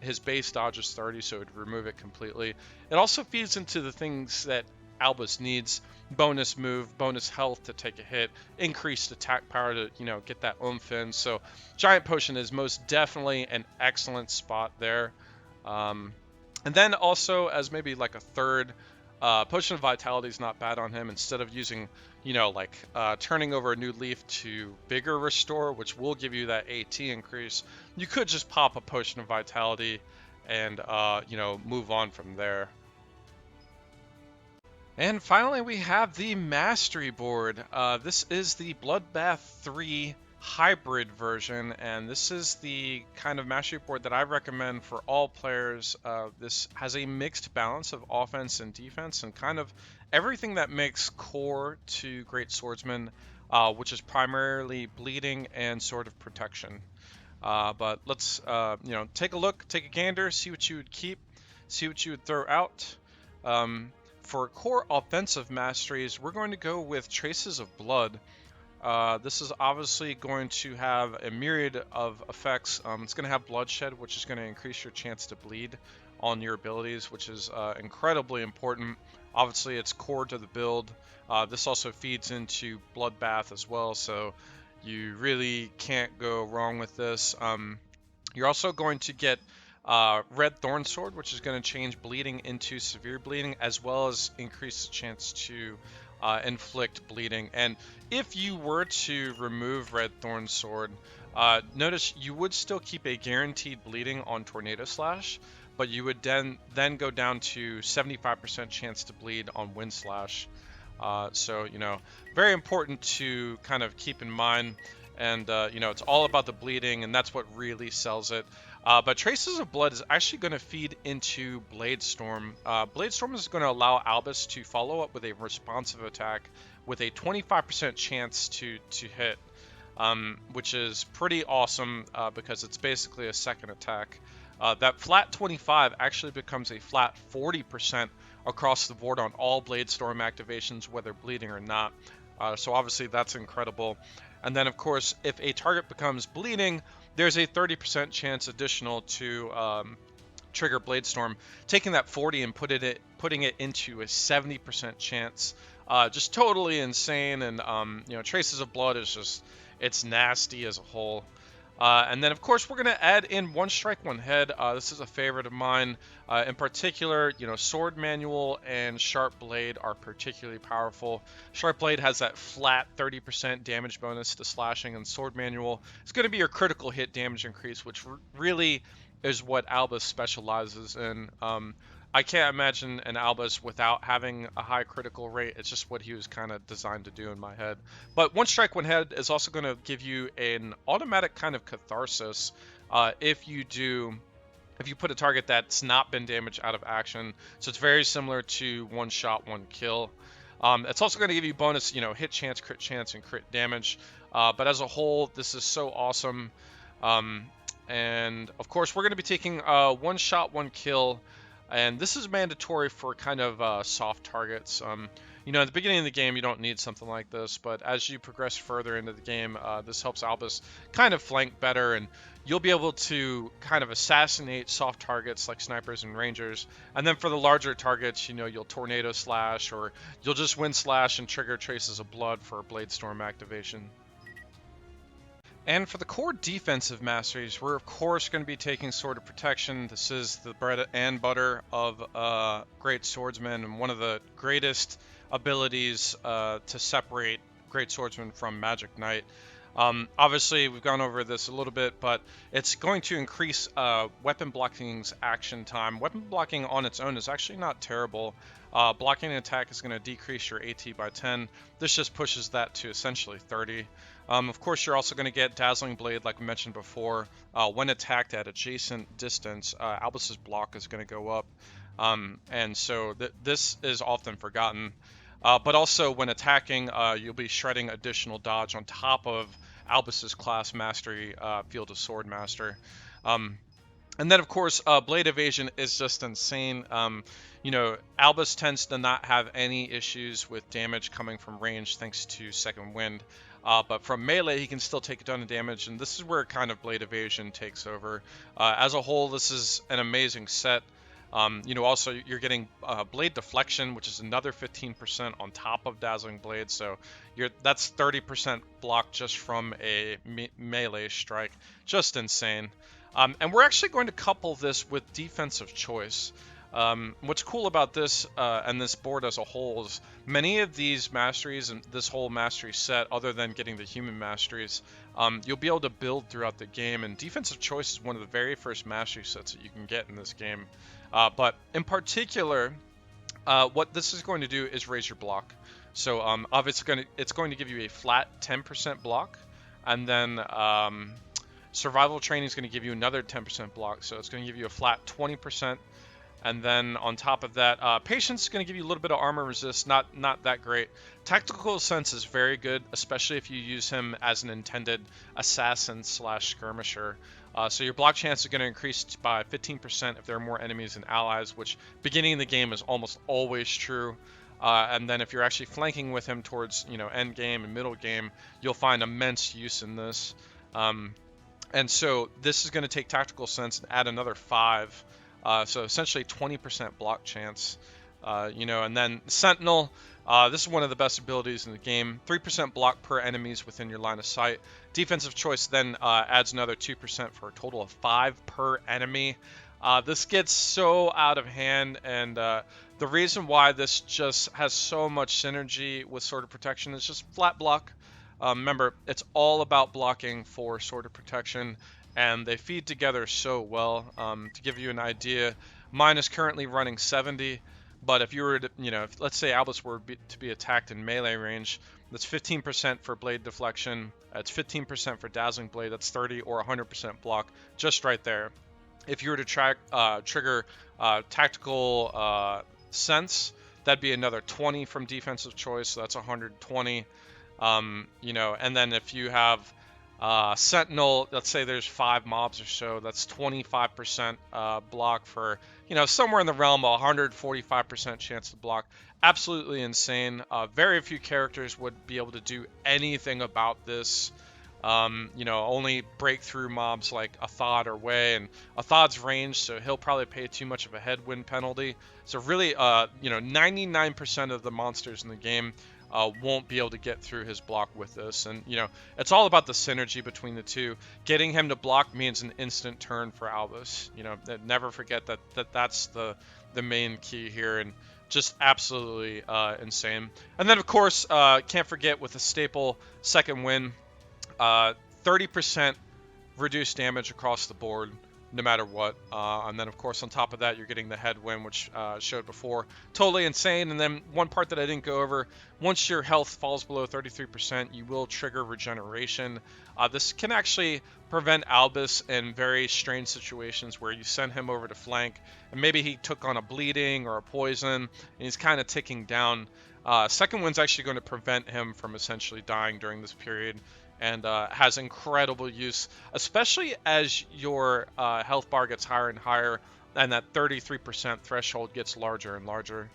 his base dodge is 30, so it would remove it completely. It also feeds into the things that Albus needs: bonus move, bonus health to take a hit, increased attack power to get that oomph in. So Giant Potion is most definitely an excellent spot there. And then also as maybe like a third, Potion of Vitality is not bad on him. Instead of using turning over a new leaf to Vigor Restore, which will give you that AT increase, you could just pop a Potion of Vitality and move on from there. And finally, we have the Mastery board. This is the Bloodbath III hybrid version, and this is the kind of Mastery board that I recommend for all players. This has a mixed balance of offense and defense, and kind of everything that makes core to Great Swordsman, which is primarily bleeding and Sword of Protection. But let's take a look, take a gander, see what you would keep, see what you would throw out. For core offensive masteries, we're going to go with Traces of Blood. This is obviously going to have a myriad of effects. It's going to have Bloodshed, which is going to increase your chance to bleed on your abilities, which is incredibly important. Obviously, it's core to the build. This also feeds into Bloodbath as well, so you really can't go wrong with this. You're also going to get Red Thorn Sword, which is going to change bleeding into severe bleeding, as well as increase the chance to inflict bleeding. And if you were to remove Red Thorn Sword, notice you would still keep a guaranteed bleeding on Tornado Slash, but you would then go down to 75% chance to bleed on Wind Slash. So very important to kind of keep in mind. And it's all about the bleeding, and that's what really sells it. But Traces of Blood is actually going to feed into Bladestorm. Bladestorm is going to allow Albus to follow up with a responsive attack with a 25% chance to hit, which is pretty awesome because it's basically a second attack. That flat 25 actually becomes a flat 40% across the board on all Bladestorm activations, whether bleeding or not. So obviously that's incredible. And then, of course, if a target becomes bleeding, there's a 30% chance additional to trigger Bladestorm, taking that 40 and putting it into a 70% chance. Just totally insane. And Traces of Blood is just, it's nasty as a whole. And then, of course, we're going to add in One Strike, One Head. This is a favorite of mine. In particular, Sword Manual and Sharp Blade are particularly powerful. Sharp Blade has that flat 30% damage bonus to slashing, and Sword Manual is going to be your critical hit damage increase, which really is what Albus specializes in. I can't imagine an Albus without having a high critical rate. It's just what he was kind of designed to do in my head. But One Strike, One Head is also going to give you an automatic kind of catharsis if you put a target that's not been damaged out of action. So it's very similar to one shot, one kill. It's also going to give you bonus, hit chance, crit chance, and crit damage. But as a whole, this is so awesome. And of course, we're going to be taking one shot, one kill. And this is mandatory for kind of soft targets. At the beginning of the game, you don't need something like this, but as you progress further into the game, this helps Albus kind of flank better, and you'll be able to kind of assassinate soft targets like snipers and rangers. And then for the larger targets, you'll tornado slash, or you'll just wind slash and trigger traces of blood for Blade Storm activation. And for the core defensive masteries, we're of course going to be taking Sword of Protection. This is the bread and butter of Great Swordsman, and one of the greatest abilities to separate Great Swordsman from Magic Knight. Obviously, we've gone over this a little bit, but it's going to increase weapon blocking's action time. Weapon blocking on its own is actually not terrible. Blocking an attack is going to decrease your AT by 10. This just pushes that to essentially 30. Of course, you're also going to get Dazzling Blade, like we mentioned before. When attacked at adjacent distance, Albus's block is going to go up. And so this is often forgotten. But also, when attacking, you'll be shredding additional dodge on top of Albus's class mastery, Field of Sword Master. And then, of course, Blade Evasion is just insane. Albus tends to not have any issues with damage coming from range thanks to Second Wind. But from melee, he can still take a ton of damage, and this is where kind of Blade Evasion takes over. As a whole, this is an amazing set. Also, you're getting Blade Deflection, which is another 15% on top of Dazzling Blade, so that's 30% block just from a melee strike. Just insane. And we're actually going to couple this with Defensive Choice. What's cool about this and this board as a whole is many of these masteries and this whole mastery set, other than getting the human masteries, you'll be able to build throughout the game, and Defensive Choice is one of the very first mastery sets that you can get in this game. But in particular, what this is going to do is raise your block. So obviously it's going to give you a flat 10% block, and then Survival Training is going to give you another 10% block, so it's going to give you a flat 20%. And then on top of that, Patience is going to give you a little bit of armor resist, not that great. Tactical Sense is very good, especially if you use him as an intended assassin / skirmisher. So your block chance is going to increase by 15% if there are more enemies and allies, which beginning of the game is almost always true. And then if you're actually flanking with him towards end game and middle game, you'll find immense use in this. And so this is going to take Tactical Sense and add another 5. So essentially 20% block chance, and then Sentinel, this is one of the best abilities in the game, 3% block per enemies within your line of sight. Defensive Choice then adds another 2% for a total of 5 per enemy. This gets so out of hand, and the reason why this just has so much synergy with Sword of Protection is just flat block. Remember, it's all about blocking for Sword of Protection, and they feed together so well. To give you an idea, mine is currently running 70, but if you were to, if, let's say Albus were to be attacked in melee range, that's 15% for Blade Deflection, it's 15% for Dazzling Blade, that's 30 or 100% block, just right there. If you were to trigger Tactical Sense, that'd be another 20 from Defensive Choice, so that's 120. And then if you have Sentinel, let's say there's 5 mobs or so, that's 25% block for, somewhere in the realm of 145% chance to block. Absolutely insane. Very few characters would be able to do anything about this. Only breakthrough mobs like Athod or Wei, and Athod's range, so he'll probably pay too much of a headwind penalty. So really, 99% of the monsters in the game won't be able to get through his block with this. And, it's all about the synergy between the two. Getting him to block means an instant turn for Albus. Never forget that's the main key here, and just absolutely insane. And then, of course, can't forget with the staple Second Wind, 30% reduced damage across the board. no matter what. And then, of course, on top of that, you're getting the headwind, which showed before. Totally insane. And then one part that I didn't go over, once your health falls below 33%, you will trigger regeneration. This can actually prevent Albus in very strange situations where you send him over to flank, and maybe he took on a bleeding or a poison, and he's kind of ticking down. Second wind's actually going to prevent him from essentially dying during this period, and has incredible use, especially as your health bar gets higher and higher, and that 33% threshold gets larger and larger.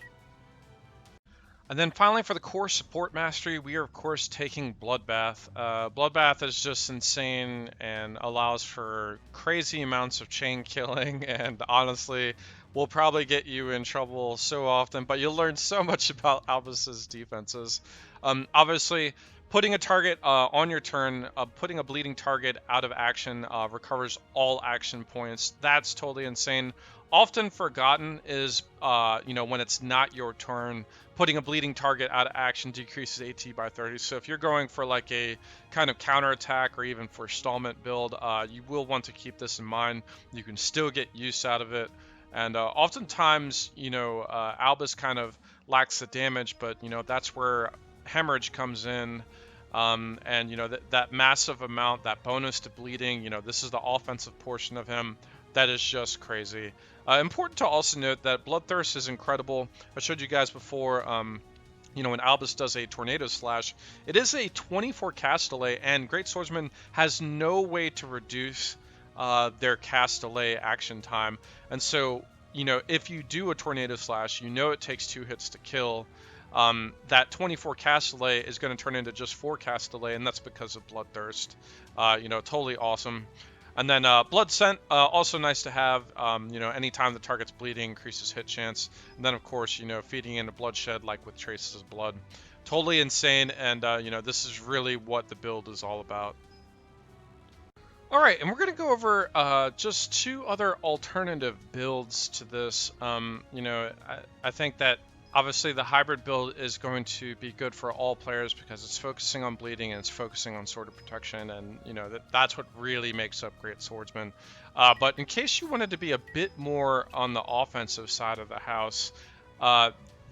And then finally, for the core support mastery, we are of course taking Bloodbath. Bloodbath is just insane and allows for crazy amounts of chain killing, and honestly will probably get you in trouble so often, but you'll learn so much about Albus's defenses. Obviously, putting a target on your turn, putting a bleeding target out of action recovers all action points. That's totally insane. Often forgotten is, when it's not your turn, putting a bleeding target out of action decreases AT by 30. So if you're going for like a kind of counterattack or even forestallment build, you will want to keep this in mind. You can still get use out of it. And oftentimes, Albus kind of lacks the damage, but, that's where hemorrhage comes in. And, that massive amount, that bonus to bleeding, this is the offensive portion of him. That is just crazy. Important to also note that Bloodthirst is incredible. I showed you guys before, when Albus does a Tornado Slash, it is a 24 cast delay, and Great Swordsman has no way to reduce their cast delay action time. And so, if you do a Tornado Slash, it takes 2 hits to kill. That 24 cast delay is going to turn into just 4 cast delay, and that's because of Bloodthirst. Totally awesome. And then Blood Scent, also nice to have. Anytime the target's bleeding, increases hit chance. And then, of course, feeding into Bloodshed, like with Traces of Blood. Totally insane, and, this is really what the build is all about. Alright, and we're going to go over just 2 other alternative builds to this. I think that obviously the hybrid build is going to be good for all players because it's focusing on bleeding and it's focusing on Sword of Protection, and that's what really makes up Great Swordsman. But in case you wanted to be a bit more on the offensive side of the house,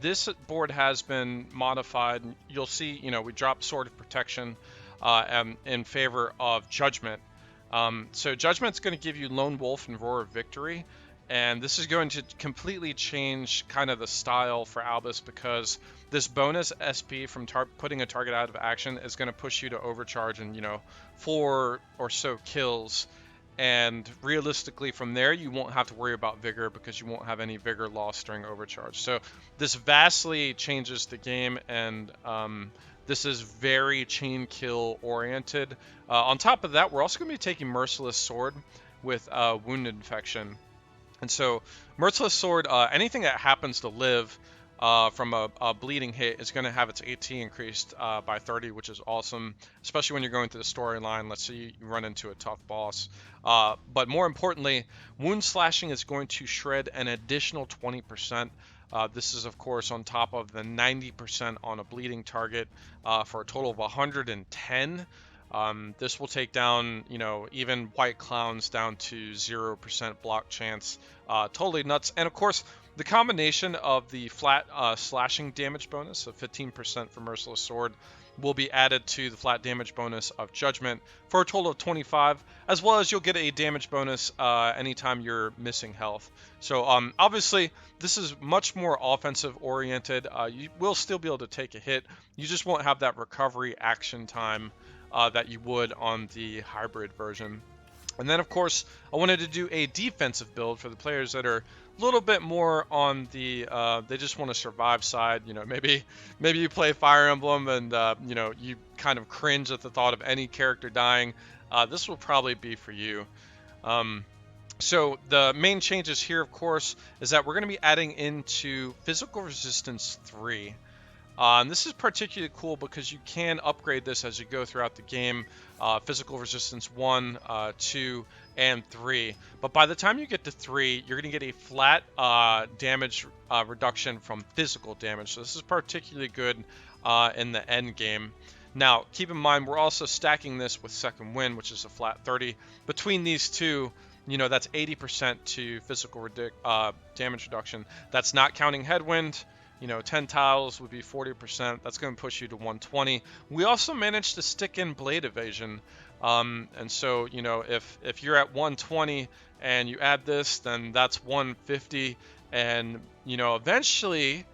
this board has been modified. You'll see, we dropped Sword of Protection in favor of Judgment. So Judgment's going to give you Lone Wolf and Roar of Victory. And this is going to completely change kind of the style for Albus, because this bonus SP from putting a target out of action is going to push you to overcharge and, 4 or so kills. And realistically, from there, you won't have to worry about Vigor because you won't have any Vigor loss during overcharge. So this vastly changes the game, and this is very chain kill oriented. On top of that, we're also going to be taking Merciless Sword with Wound Infection. And so, Merciless Sword, anything that happens to live from a bleeding hit is going to have its AT increased by 30, which is awesome, especially when you're going through the storyline. Let's say you run into a tough boss. But more importantly, Wound Slashing is going to shred an additional 20%. This is, of course, on top of the 90% on a bleeding target for a total of 110. This will take down, even White Clowns down to 0% block chance. Totally nuts. And of course, the combination of the flat slashing damage bonus of 15% for Merciless Sword will be added to the flat damage bonus of Judgment for a total of 25, as well as you'll get a damage bonus anytime you're missing health. So obviously, this is much more offensive oriented. You will still be able to take a hit. You just won't have that recovery action time that you would on the hybrid version. And then, of course, I wanted to do a defensive build for the players that are a little bit more on the they just want to survive side. Maybe you play Fire Emblem and you kind of cringe at the thought of any character dying. This will probably be for you. So the main changes here, of course, is that we're going to be adding into Physical Resistance 3. And this is particularly cool because you can upgrade this as you go throughout the game. Physical Resistance 1, 2, and 3. But by the time you get to 3, you're going to get a flat damage reduction from physical damage. So this is particularly good in the end game. Now, keep in mind, we're also stacking this with Second Wind, which is a flat 30. Between these two, that's 80% to physical damage reduction. That's not counting headwind. 10 tiles would be 40%. That's going to push you to 120. We also managed to stick in blade evasion. And so, if you're at 120 and you add this, then that's 150. And, eventually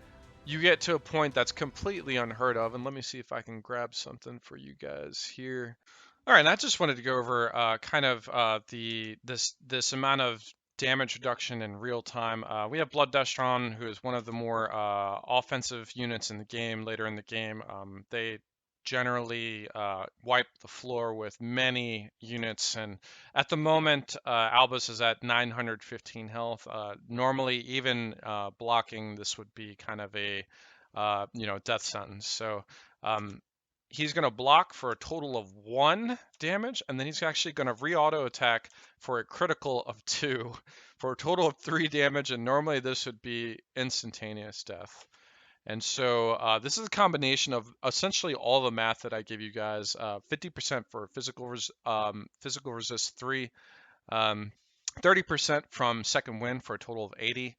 you get to a point that's completely unheard of. And let me see if I can grab something for you guys here. All right, and I just wanted to go over this amount of damage reduction in real time. We have Bloodbath, who is one of the more offensive units in the game. Later in the game, they generally wipe the floor with many units, and at the moment, Albus is at 915 health. Normally, even blocking this would be kind of a death sentence. So. He's going to block for a total of 1 damage, and then he's actually going to re-auto attack for a critical of 2 for a total of 3 damage, and normally this would be instantaneous death. And so this is a combination of essentially all the math that I give you guys. 50% for physical resist 3, 30% from second wind for a total of 80.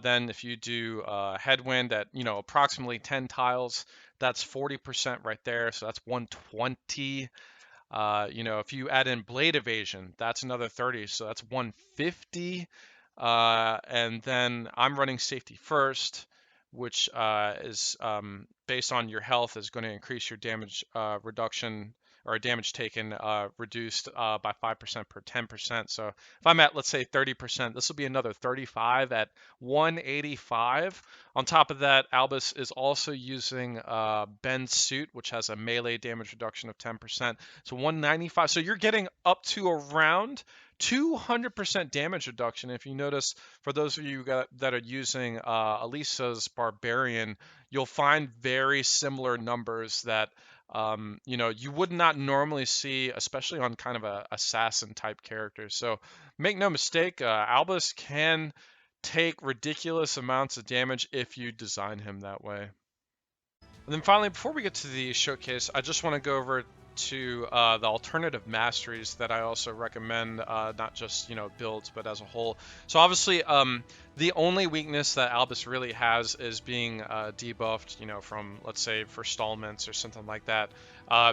Then if you do headwind at approximately 10 tiles, that's 40% right there, so that's 120. If you add in blade evasion, that's another 30, so that's 150. And then I'm running safety first, which is based on your health, is going to increase your damage reduction or damage taken reduced by 5% per 10%. So if I'm at, let's say, 30%, this will be another 35 at 185. On top of that, Albus is also using Ben's suit, which has a melee damage reduction of 10%. So 195. So you're getting up to around 200% damage reduction. If you notice, for those of you that are using Elisa's Barbarian, you'll find very similar numbers that you would not normally see, especially on kind of a assassin type character. So make no mistake, Albus can take ridiculous amounts of damage if you design him that way. And then finally, before we get to the showcase, I just want to go over to the alternative masteries that I also recommend, not just builds, but as a whole. So obviously, the only weakness that Albus really has is being debuffed, from, let's say, forestallments or something like that.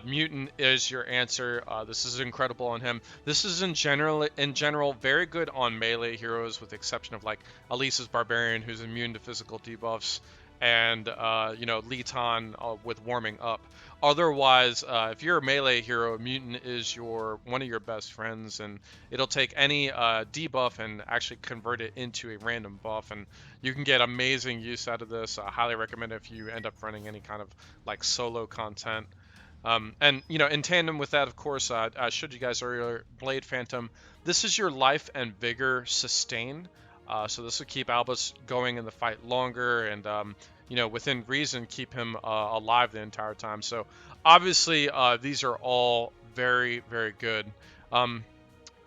Mutant is your answer. This is incredible on him. This is in general very good on melee heroes, with the exception of like Elisa's Barbarian, who's immune to physical debuffs, and Leeton with warming up. Otherwise, if you're a melee hero, Mutant is one of your best friends, and it'll take any debuff and actually convert it into a random buff, and you can get amazing use out of this. I highly recommend it if you end up running any kind of like solo content. And in tandem with that, of course, I showed you guys earlier, Blade Phantom. This is your life and vigor sustain. So this will keep Albus going in the fight longer, and within reason, keep him alive the entire time. So obviously, these are all very, very good.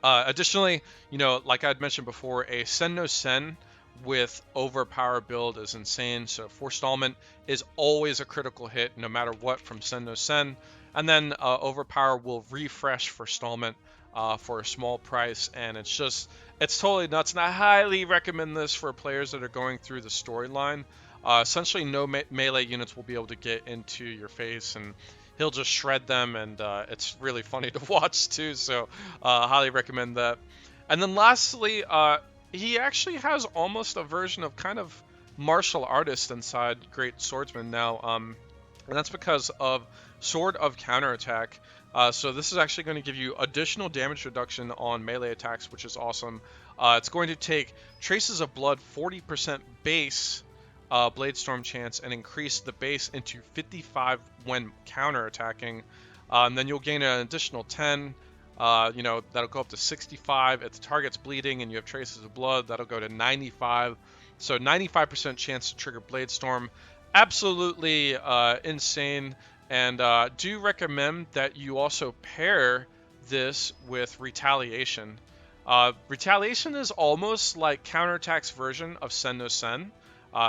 Additionally, like I'd mentioned before, a Sen no Sen with overpower build is insane. So forestallment is always a critical hit, no matter what, from Sen no Sen. And then overpower will refresh forestallment for a small price, and it's totally nuts. And I highly recommend this for players that are going through the storyline. Essentially, no melee units will be able to get into your face, and he'll just shred them, and it's really funny to watch too. So highly recommend that. And then lastly, he actually has almost a version of kind of martial artist inside Great Swordsman now, and that's because of Sword of Counterattack. So this is actually going to give you additional damage reduction on melee attacks, which is awesome. It's going to take Traces of Blood 40% base Blade Storm chance and increase the base into 55 when counterattacking. And then you'll gain an additional 10. That'll go up to 65. If the target's bleeding and you have Traces of Blood, that'll go to 95. So 95% chance to trigger Blade Storm. Absolutely insane. And do recommend that you also pair this with Retaliation. Retaliation is almost like Counterattack's version of Sen no Sen.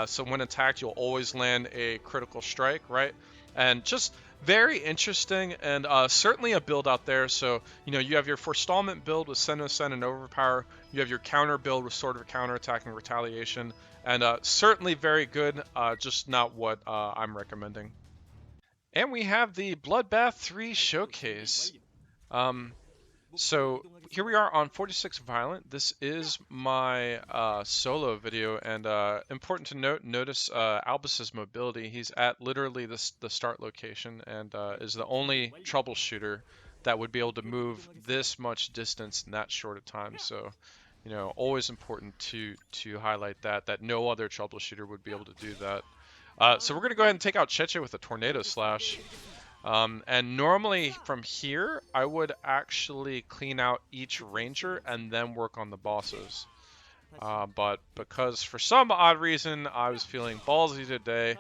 So when attacked, you'll always land a critical strike, right? And just very interesting, and certainly a build out there. So, you have your forestallment build with Send Send and Overpower. You have your counter build with sort of counter-attack and retaliation. And certainly very good, just not what I'm recommending. And we have the Bloodbath III Showcase. Um, so here we are on 46 Violent. This is my solo video, and important to notice Albus's mobility. He's at literally the start location, and is the only troubleshooter that would be able to move this much distance in that short a time. So, always important to highlight that no other troubleshooter would be able to do that. So we're gonna go ahead and take out Cheche with a Tornado Slash. And normally from here, I would actually clean out each ranger and then work on the bosses. But because for some odd reason I was feeling ballsy today,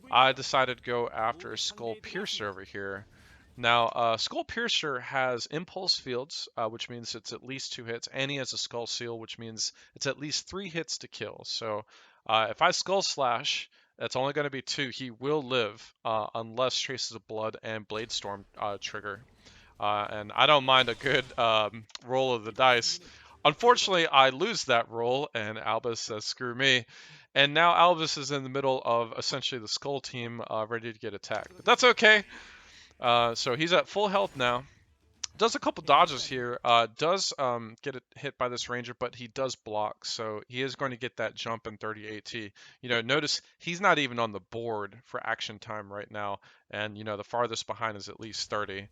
I decided to go after Skull Piercer over here. Now, Skull Piercer has impulse fields, which means it's at least 2 hits, and he has a Skull Seal, which means it's at least 3 hits to kill. So if I Skull Slash, that's only going to be 2. He will live unless Traces of Blood and Blade Storm trigger. And I don't mind a good roll of the dice. Unfortunately, I lose that roll, and Albus says, screw me. And now Albus is in the middle of essentially the Skull team ready to get attacked. But that's okay. So he's at full health now. Does a couple dodges here. Does get hit by this ranger, but he does block, so he is going to get that jump in 30 AT. Notice he's not even on the board for action time right now, and the farthest behind is at least 30.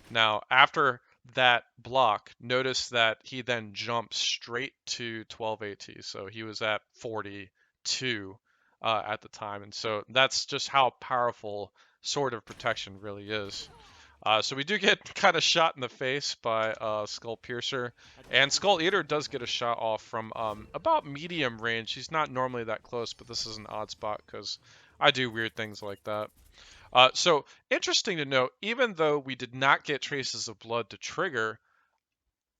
Now, after that block, notice that he then jumps straight to 12 AT, so he was at 42 at the time, and so that's just how powerful Sword of Protection really is. So we do get kind of shot in the face by Skull Piercer, and Skull Eater does get a shot off from about medium range. He's not normally that close, but this is an odd spot because I do weird things like that. So interesting to note, even though we did not get Traces of Blood to trigger,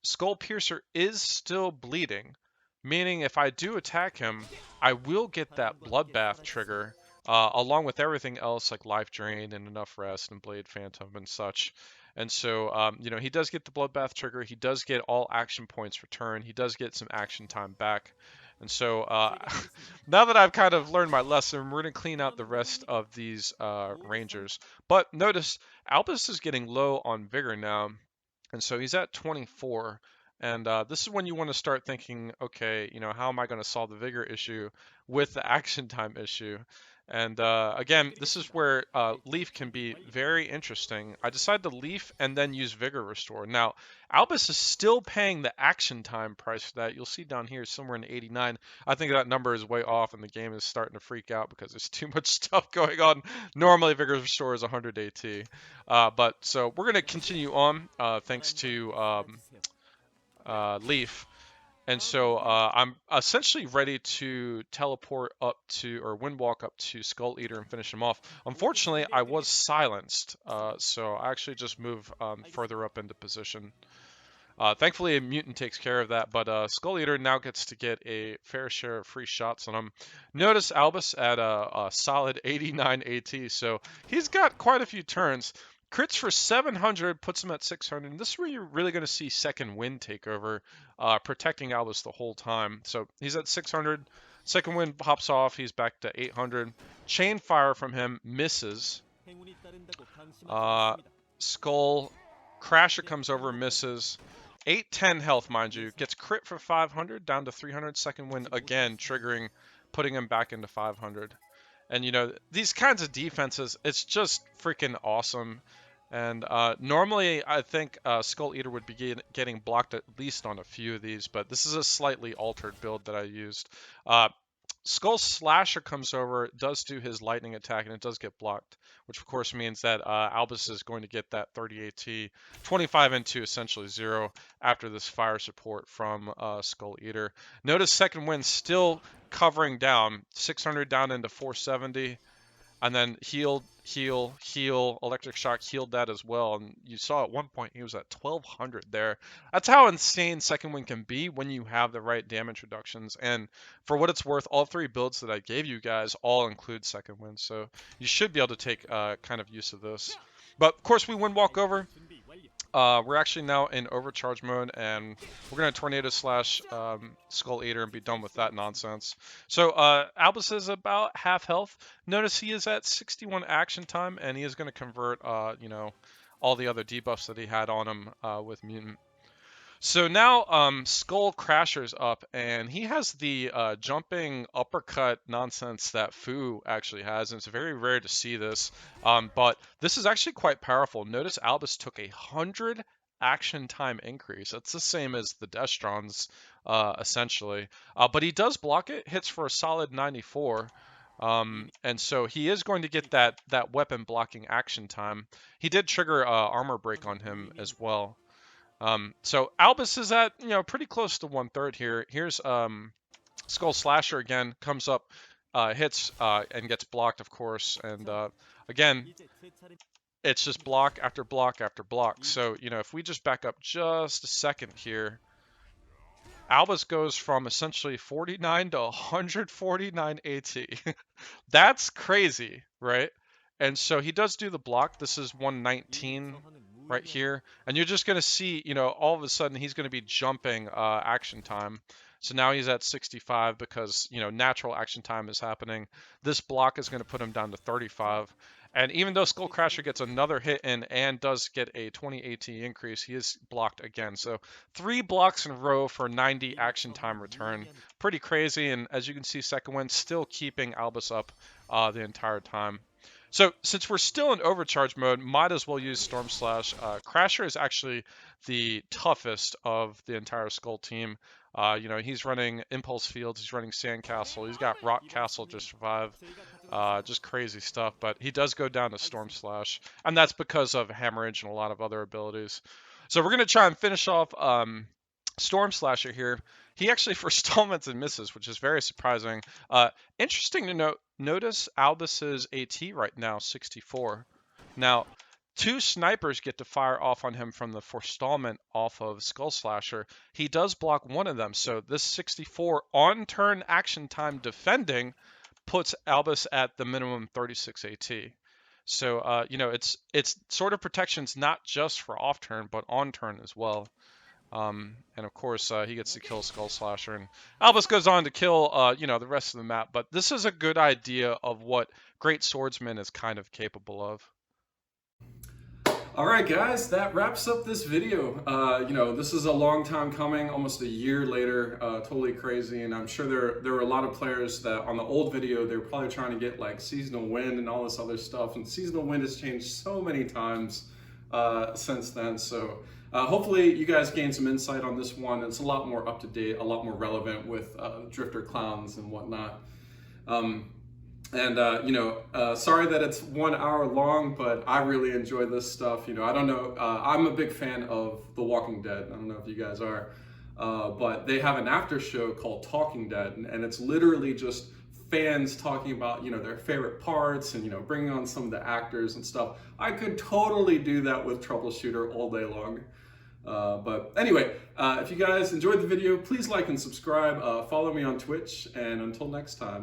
Skull Piercer is still bleeding, meaning if I do attack him, I will get that Bloodbath trigger, along with everything else like Life Drain and Enough Rest and Blade Phantom and such. And so, he does get the Bloodbath trigger. He does get all action points returned. He does get some action time back. And so, now that I've kind of learned my lesson, we're going to clean out the rest of these Rangers. But notice, Albus is getting low on Vigor now. And so he's at 24. And this is when you want to start thinking, okay, how am I going to solve the Vigor issue with the action time issue? And again, this is where Leaf can be very interesting. I decided to Leaf and then use Vigor Restore. Now, Albus is still paying the action time price for that. You'll see down here somewhere in 89. I think that number is way off and the game is starting to freak out because there's too much stuff going on. Normally, Vigor Restore is 100 AT. But so we're going to continue on thanks to Leaf. And so I'm essentially ready to teleport up to, or windwalk up to Skull Eater and finish him off. Unfortunately, I was silenced, so I actually just move further up into position. Thankfully, a mutant takes care of that, but Skull Eater now gets to get a fair share of free shots on him. Notice Albus at a solid 89 AT, so he's got quite a few turns. Crits for 700 puts him at 600. And this is where you're really going to see Second Wind take over, protecting Albus the whole time. So he's at 600. Second Wind hops off. He's back to 800. Chain Fire from him misses. Skull Crasher comes over, misses. 810 health, mind you. Gets crit for 500, down to 300. Second Wind again, triggering, putting him back into 500. And, these kinds of defenses, it's just freaking awesome. And normally, I think Skull Eater would be getting blocked at least on a few of these, but this is a slightly altered build that I used. Skull Slasher comes over, does do his lightning attack, and it does get blocked, which of course means that Albus is going to get that 30 AT, 25 into essentially 0 after this fire support from Skull Eater. Notice Second Wind still covering down, 600 down into 470. and then healed, heal, heal, electric shock healed that as well. And you saw at one point he was at 1200 there. That's how insane second wind can be when you have the right damage reductions. And for what it's worth, all three builds that I gave you guys all include second wind, so you should be able to take kind of use of this. But of course we win walkover. We're actually now in overcharge mode, and we're going to Tornado slash Skull Eater and be done with that nonsense. So Albus is about half health. Notice he is at 61 action time, and he is going to convert, you know, all the other debuffs that he had on him with Mutant. So now Skull Crasher's up, and he has the jumping uppercut nonsense that Fu actually has, and it's very rare to see this. But this is actually quite powerful. Notice Albus took 100 action time increase. That's the same as the Destron's, essentially. But he does block it, hits for a solid 94. And so he is going to get that weapon blocking action time. He did trigger armor break on him as well. So Albus is at, you know, pretty close to 1/3 here. Here's Skull Slasher again, comes up, hits, and gets blocked, of course. And again, it's just block after block after block. So, you know, if we just back up just a second here, Albus goes from essentially 49 to 149 AT. That's crazy, right? And so he does do the block. This is 119 right here. And you're just going to see, you know, all of a sudden he's going to be jumping action time. So now he's at 65 because, you know, natural action time is happening. This block is going to put him down to 35. And even though Skull Crasher gets another hit in and does get a 20 AT increase, he is blocked again. So 3 blocks in a row for 90 action time return. Pretty crazy. And as you can see, second wind still keeping Albus up the entire time. So since we're still in overcharge mode, might as well use Storm Slash. Crasher is actually the toughest of the entire Skull team. You know, he's running Impulse Fields, he's running Sandcastle, he's got Rock Castle to survive. Just crazy stuff, but he does go down to Storm Slash, and that's because of Hemorrhage and a lot of other abilities. So we're going to try and finish off Storm Slasher here. He actually forestallments and misses, which is very surprising. Interesting to note, notice Albus's AT right now, 64. Now, 2 snipers get to fire off on him from the forestallment off of Skull Slasher. He does block one of them, so this 64 on-turn action time defending puts Albus at the minimum 36 AT. So, you know, it's sort of protections not just for off-turn, but on-turn as well. And of course, he gets to kill Skull Slasher, and Albus goes on to kill, you know, the rest of the map. But this is a good idea of what Great Swordsman is kind of capable of. Alright guys, that wraps up this video. You know, this is a long time coming, almost a year later, totally crazy, and I'm sure there were a lot of players that on the old video, they were probably trying to get like Seasonal Wind and all this other stuff, and Seasonal Wind has changed so many times since then, so hopefully you guys gained some insight on this one. It's a lot more up to date, a lot more relevant with Drifter Clowns and whatnot. You know, sorry that it's 1 hour long, but I really enjoy this stuff. You know, I don't know, I'm a big fan of The Walking Dead. I don't know if you guys are, but they have an after show called Talking Dead, and it's literally just fans talking about, you know, their favorite parts and, you know, bringing on some of the actors and stuff. I could totally do that with Troubleshooter all day long. But anyway, if you guys enjoyed the video, please like and subscribe, follow me on Twitch, and until next time.